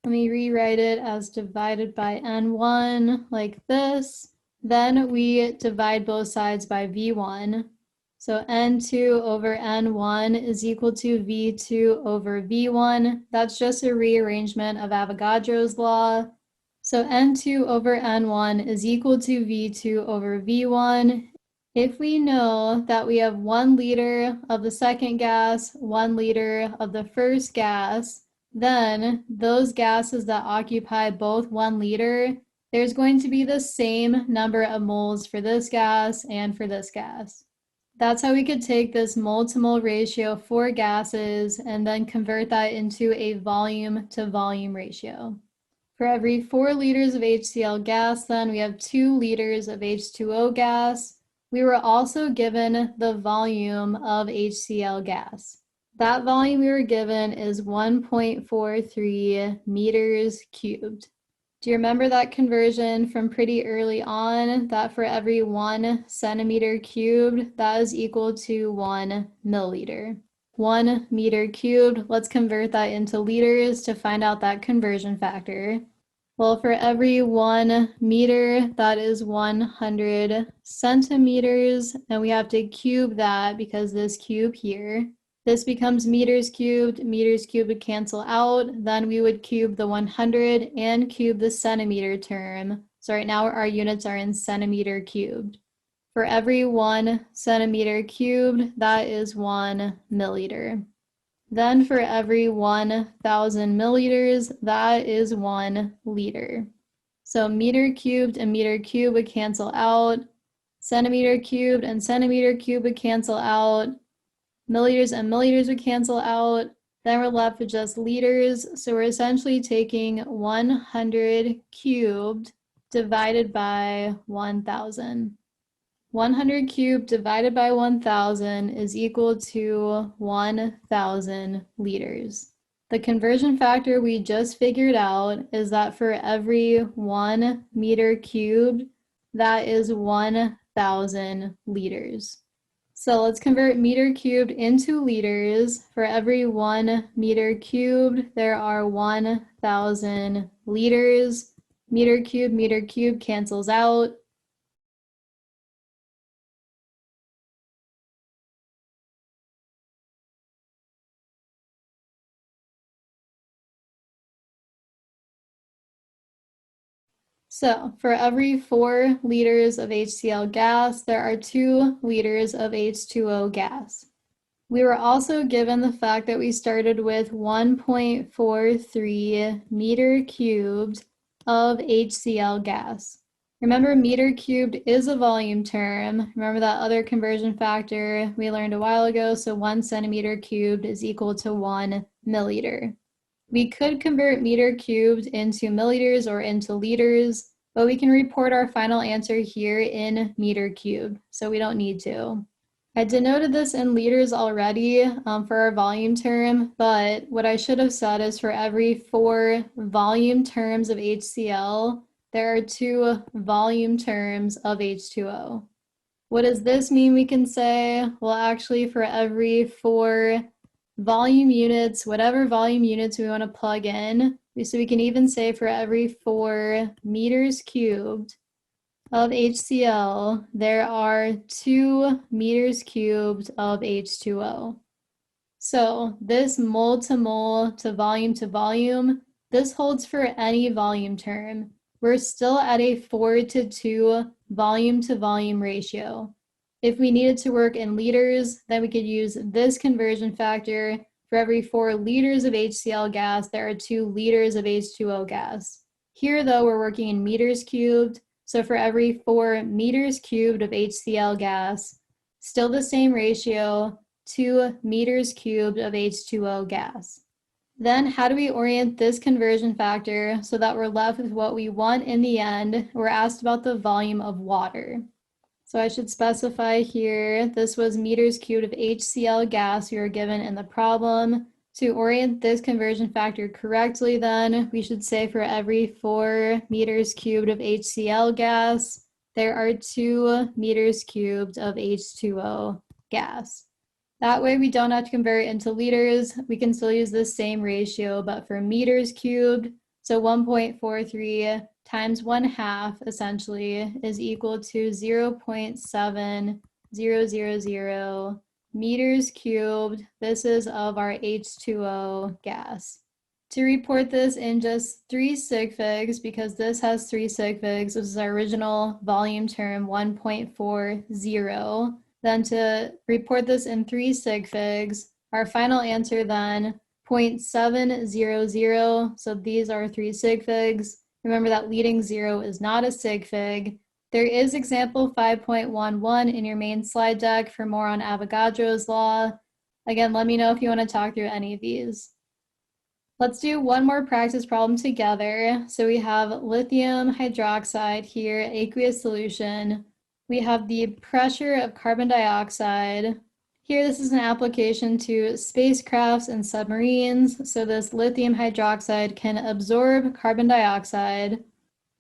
Let me rewrite it as divided by N1 like this. Then we divide both sides by V1. So N2 over N1 is equal to V2 over V1. That's just a rearrangement of Avogadro's law. So N2 over N1 is equal to V2 over V1. If we know that we have 1 liter of the second gas, 1 liter of the first gas, then those gases that occupy both 1 liter, there's going to be the same number of moles for this gas and for this gas. That's how we could take this mole to mole ratio for gases and then convert that into a volume to volume ratio. For every 4 liters of HCl gas, then we have 2 liters of H2O gas. We were also given the volume of HCl gas. That volume we were given is 1.43 meters cubed. Do you remember that conversion from pretty early on, that for every 1 centimeter cubed, that is equal to 1 milliliter? 1 meter cubed, let's convert that into liters to find out that conversion factor. Well, for every 1 meter, that is 100 centimeters, and we have to cube that because this cube here. This becomes meters cubed would cancel out, then we would cube the 100 and cube the centimeter term. So right now our units are in centimeter cubed. For every 1 centimeter cubed, that is 1 milliliter. Then for every 1,000 milliliters, that is 1 liter. So meter cubed and meter cubed would cancel out. Centimeter cubed and centimeter cubed would cancel out. Milliliters and milliliters would cancel out. Then we're left with just liters. So we're essentially taking 100 cubed divided by 1,000. 100 cubed divided by 1,000 is equal to 1,000 liters. The conversion factor we just figured out is that for every 1 meter cubed, that is 1,000 liters. So let's convert meter cubed into liters. For every 1 meter cubed, there are 1,000 liters. Meter cubed cancels out. So for every 4 liters of HCl gas, there are 2 liters of H2O gas. We were also given the fact that we started with 1.43 meter cubed of HCl gas. Remember, meter cubed is a volume term. Remember that other conversion factor we learned a while ago, so 1 centimeter cubed is equal to 1 milliliter. We could convert meter cubed into milliliters or into liters, but we can report our final answer here in meter cubed, so we don't need to. I denoted this in liters already for our volume term, but what I should have said is for every 4 volume terms of HCl, there are 2 volume terms of H2O. What does this mean we can say? Well, actually, for every 4 volume units, whatever volume units we want to plug in, so we can even say for every 4 meters cubed of HCl, there are 2 meters cubed of H2O. So this mole to volume, this holds for any volume term. We're still at a 4:2 volume to volume ratio. If we needed to work in liters, then we could use this conversion factor. For every 4 liters of HCl gas, there are 2 liters of H2O gas. Here, though, we're working in meters cubed. So for every 4 meters cubed of HCl gas, still the same ratio, 2 meters cubed of H2O gas. Then how do we orient this conversion factor so that we're left with what we want in the end? We're asked about the volume of water. So I should specify here, this was meters cubed of HCl gas we were given in the problem. To orient this conversion factor correctly then, we should say for every 4 meters cubed of HCl gas, there are 2 meters cubed of H2O gas. That way we don't have to convert into liters. We can still use the same ratio, but for meters cubed, so 1.43 times 1/2 essentially is equal to 0.7000 meters cubed. This is of our H2O gas. To report this in just 3 sig figs, because this has 3 sig figs, this is our original volume term 1.40. Then to report this in 3 sig figs, our final answer then 0.700. So these are 3 sig figs. Remember that leading 0 is not a sig fig. There is example 5.11 in your main slide deck for more on Avogadro's law. Again, let me know if you want to talk through any of these. Let's do one more practice problem together. So we have lithium hydroxide here, aqueous solution. We have the pressure of carbon dioxide. Here, this is an application to spacecrafts and submarines. So this lithium hydroxide can absorb carbon dioxide,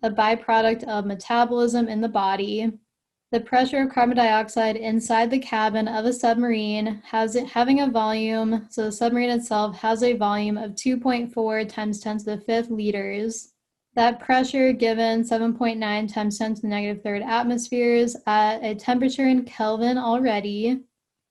a byproduct of metabolism in the body. The pressure of carbon dioxide inside the cabin of a submarine having a volume, so the submarine itself has a volume of 2.4 times 10 to the 5th liters. That pressure given 7.9 times 10 to the -3rd atmospheres at a temperature in Kelvin already.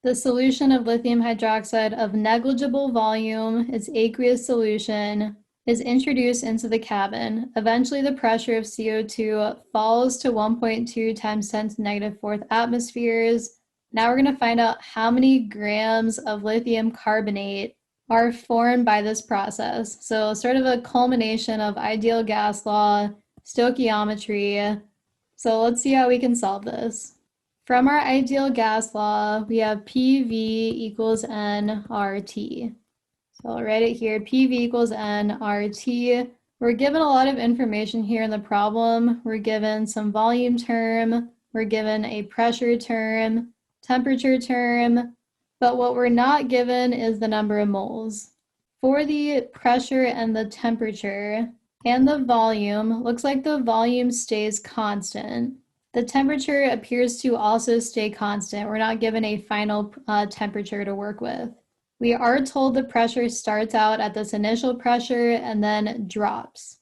The solution of lithium hydroxide of negligible volume, its aqueous solution, is introduced into the cabin. Eventually, the pressure of CO2 falls to 1.2 times 10 to the -4th atmospheres. Now we're going to find out how many grams of lithium carbonate are formed by this process. So sort of a culmination of ideal gas law, stoichiometry. So let's see how we can solve this. From our ideal gas law, we have PV equals nRT. So I'll write it here, PV equals nRT. We're given a lot of information here in the problem. We're given some volume term, we're given a pressure term, temperature term, but what we're not given is the number of moles. For the pressure and the temperature and the volume, looks like the volume stays constant. The temperature appears to also stay constant. We're not given a final temperature to work with. We are told the pressure starts out at this initial pressure and then drops.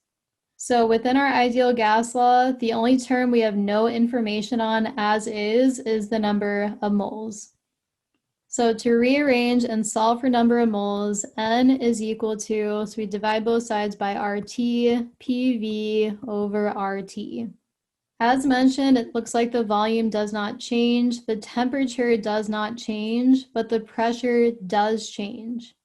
So within our ideal gas law, the only term we have no information on as is the number of moles. So to rearrange and solve for number of moles, N is equal to, so we divide both sides by RT, PV over RT. As mentioned, it looks like the volume does not change, the temperature does not change, but the pressure does change.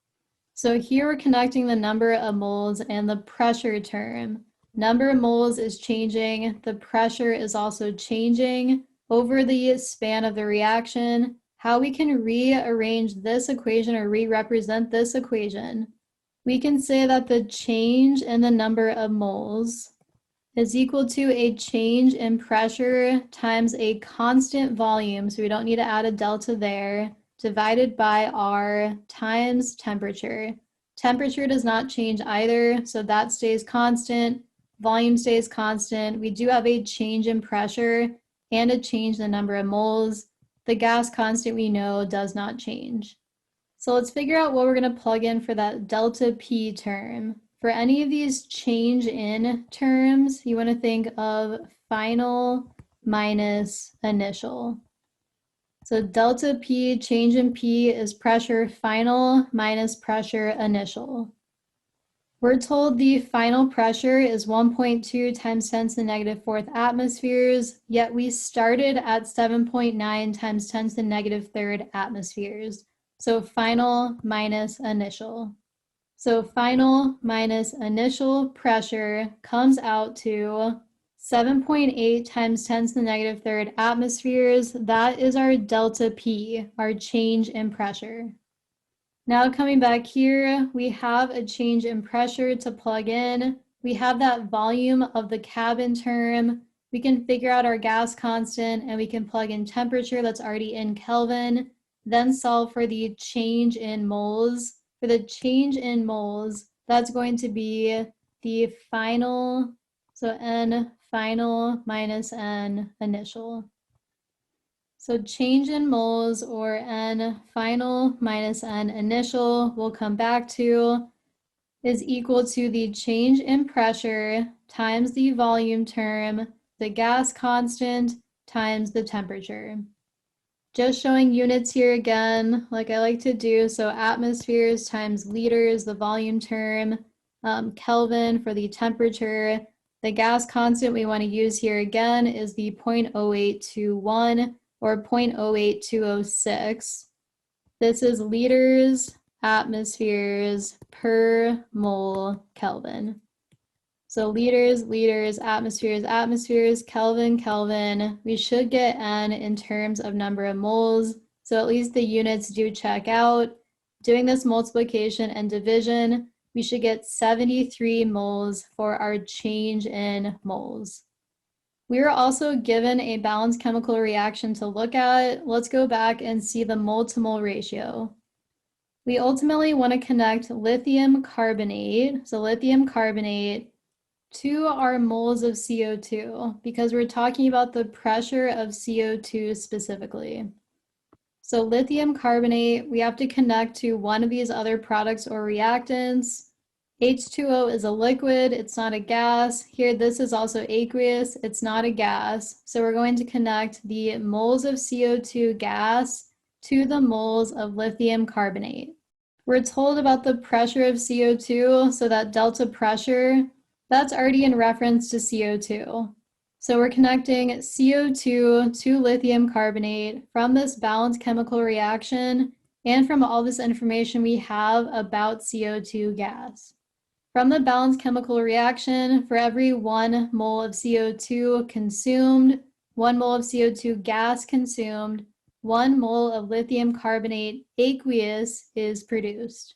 So here we're connecting the number of moles and the pressure term. Number of moles is changing, the pressure is also changing over the span of the reaction. How we can rearrange this equation or re-represent this equation, we can say that the change in the number of moles is equal to a change in pressure times a constant volume, so we don't need to add a delta there, divided by R times temperature. Temperature does not change either, so that stays constant. Volume stays constant. We do have a change in pressure and a change in the number of moles. The gas constant we know does not change. So let's figure out what we're going to plug in for that delta P term. For any of these change in terms, you want to think of final minus initial. So delta P, change in P, is pressure final minus pressure initial. We're told the final pressure is 1.2 times 10 to the negative fourth atmospheres, yet we started at 7.9 times 10 to the negative third atmospheres. So final minus initial. So final minus initial pressure comes out to 7.8 times 10 to the negative third atmospheres. That is our delta P, our change in pressure. Now coming back here, we have a change in pressure to plug in. We have that volume of the cabin term. We can figure out our gas constant and we can plug in temperature that's already in Kelvin, then solve for the change in moles. For the change in moles, that's going to be the final, so N final minus N initial. So change in moles, or N final minus N initial, we'll come back to, is equal to the change in pressure times the volume term, the gas constant, times the temperature. Just showing units here again, like I like to do. So atmospheres times liters, the volume term, Kelvin for the temperature. The gas constant we want to use here again is the 0.0821 or 0.08206. This is liters, atmospheres per mole Kelvin. So liters, liters, atmospheres, atmospheres, Kelvin, Kelvin. We should get N in terms of number of moles. So at least the units do check out. Doing this multiplication and division, we should get 73 moles for our change in moles. We were also given a balanced chemical reaction to look at. Let's go back and see the mole to mole ratio. We ultimately want to connect lithium carbonate, so lithium carbonate, to our moles of CO2 because we're talking about the pressure of CO2 specifically. So lithium carbonate, we have to connect to one of these other products or reactants. H2O is a liquid, it's not a gas. Here, this is also aqueous, it's not a gas. So we're going to connect the moles of CO2 gas to the moles of lithium carbonate. We're told about the pressure of CO2, so that delta pressure, that's already in reference to CO2. So we're connecting CO2 to lithium carbonate from this balanced chemical reaction and from all this information we have about CO2 gas. From the balanced chemical reaction, for every 1 mole of CO2 consumed, 1 mole of CO2 gas consumed, 1 mole of lithium carbonate aqueous is produced.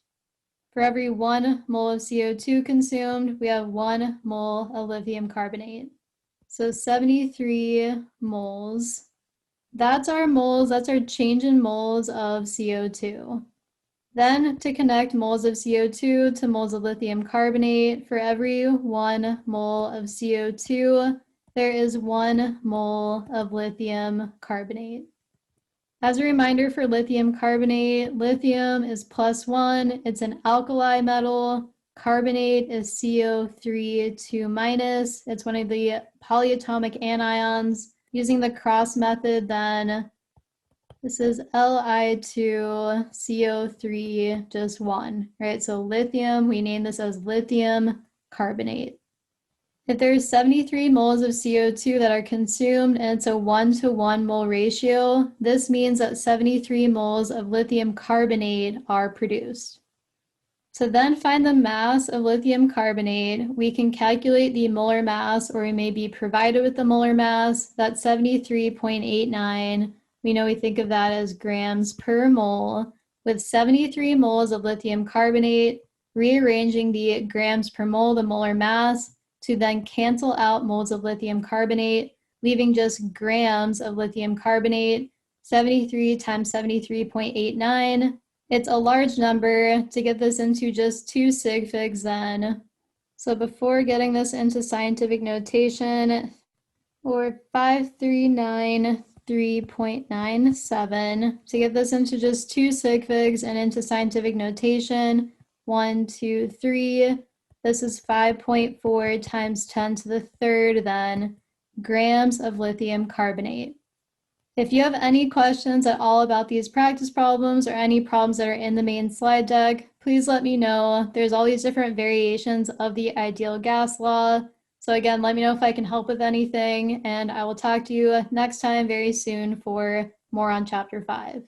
For every 1 mole of CO2 consumed, we have 1 mole of lithium carbonate. So 73 moles. That's our moles, that's our change in moles of CO2. Then to connect moles of CO2 to moles of lithium carbonate, for every 1 mole of CO2, there is 1 mole of lithium carbonate. As a reminder for lithium carbonate, lithium is +1, it's an alkali metal. Carbonate is CO3 2-, it's one of the polyatomic anions. Using the cross method, then this is Li2 CO3 just 1, right? So lithium, we name this as lithium carbonate. If there's 73 moles of CO2 that are consumed and it's a 1-to-1 mole ratio, this means that 73 moles of lithium carbonate are produced. To then find the mass of lithium carbonate, we can calculate the molar mass, or we may be provided with the molar mass. That's 73.89. We know we think of that as grams per mole. With 73 moles of lithium carbonate, rearranging the grams per mole, the molar mass, to then cancel out moles of lithium carbonate, leaving just grams of lithium carbonate. 73 times 73.89. It's a large number. To get this into just 2 sig figs then. So before getting this into scientific notation, or 5393.97. To get this into just 2 sig figs and into scientific notation, 1, 2, 3. This is 5.4 times 10 to the third then grams of lithium carbonate. If you have any questions at all about these practice problems or any problems that are in the main slide deck, please let me know. There's all these different variations of the ideal gas law. So again, let me know if I can help with anything, and I will talk to you next time very soon for more on Chapter 5.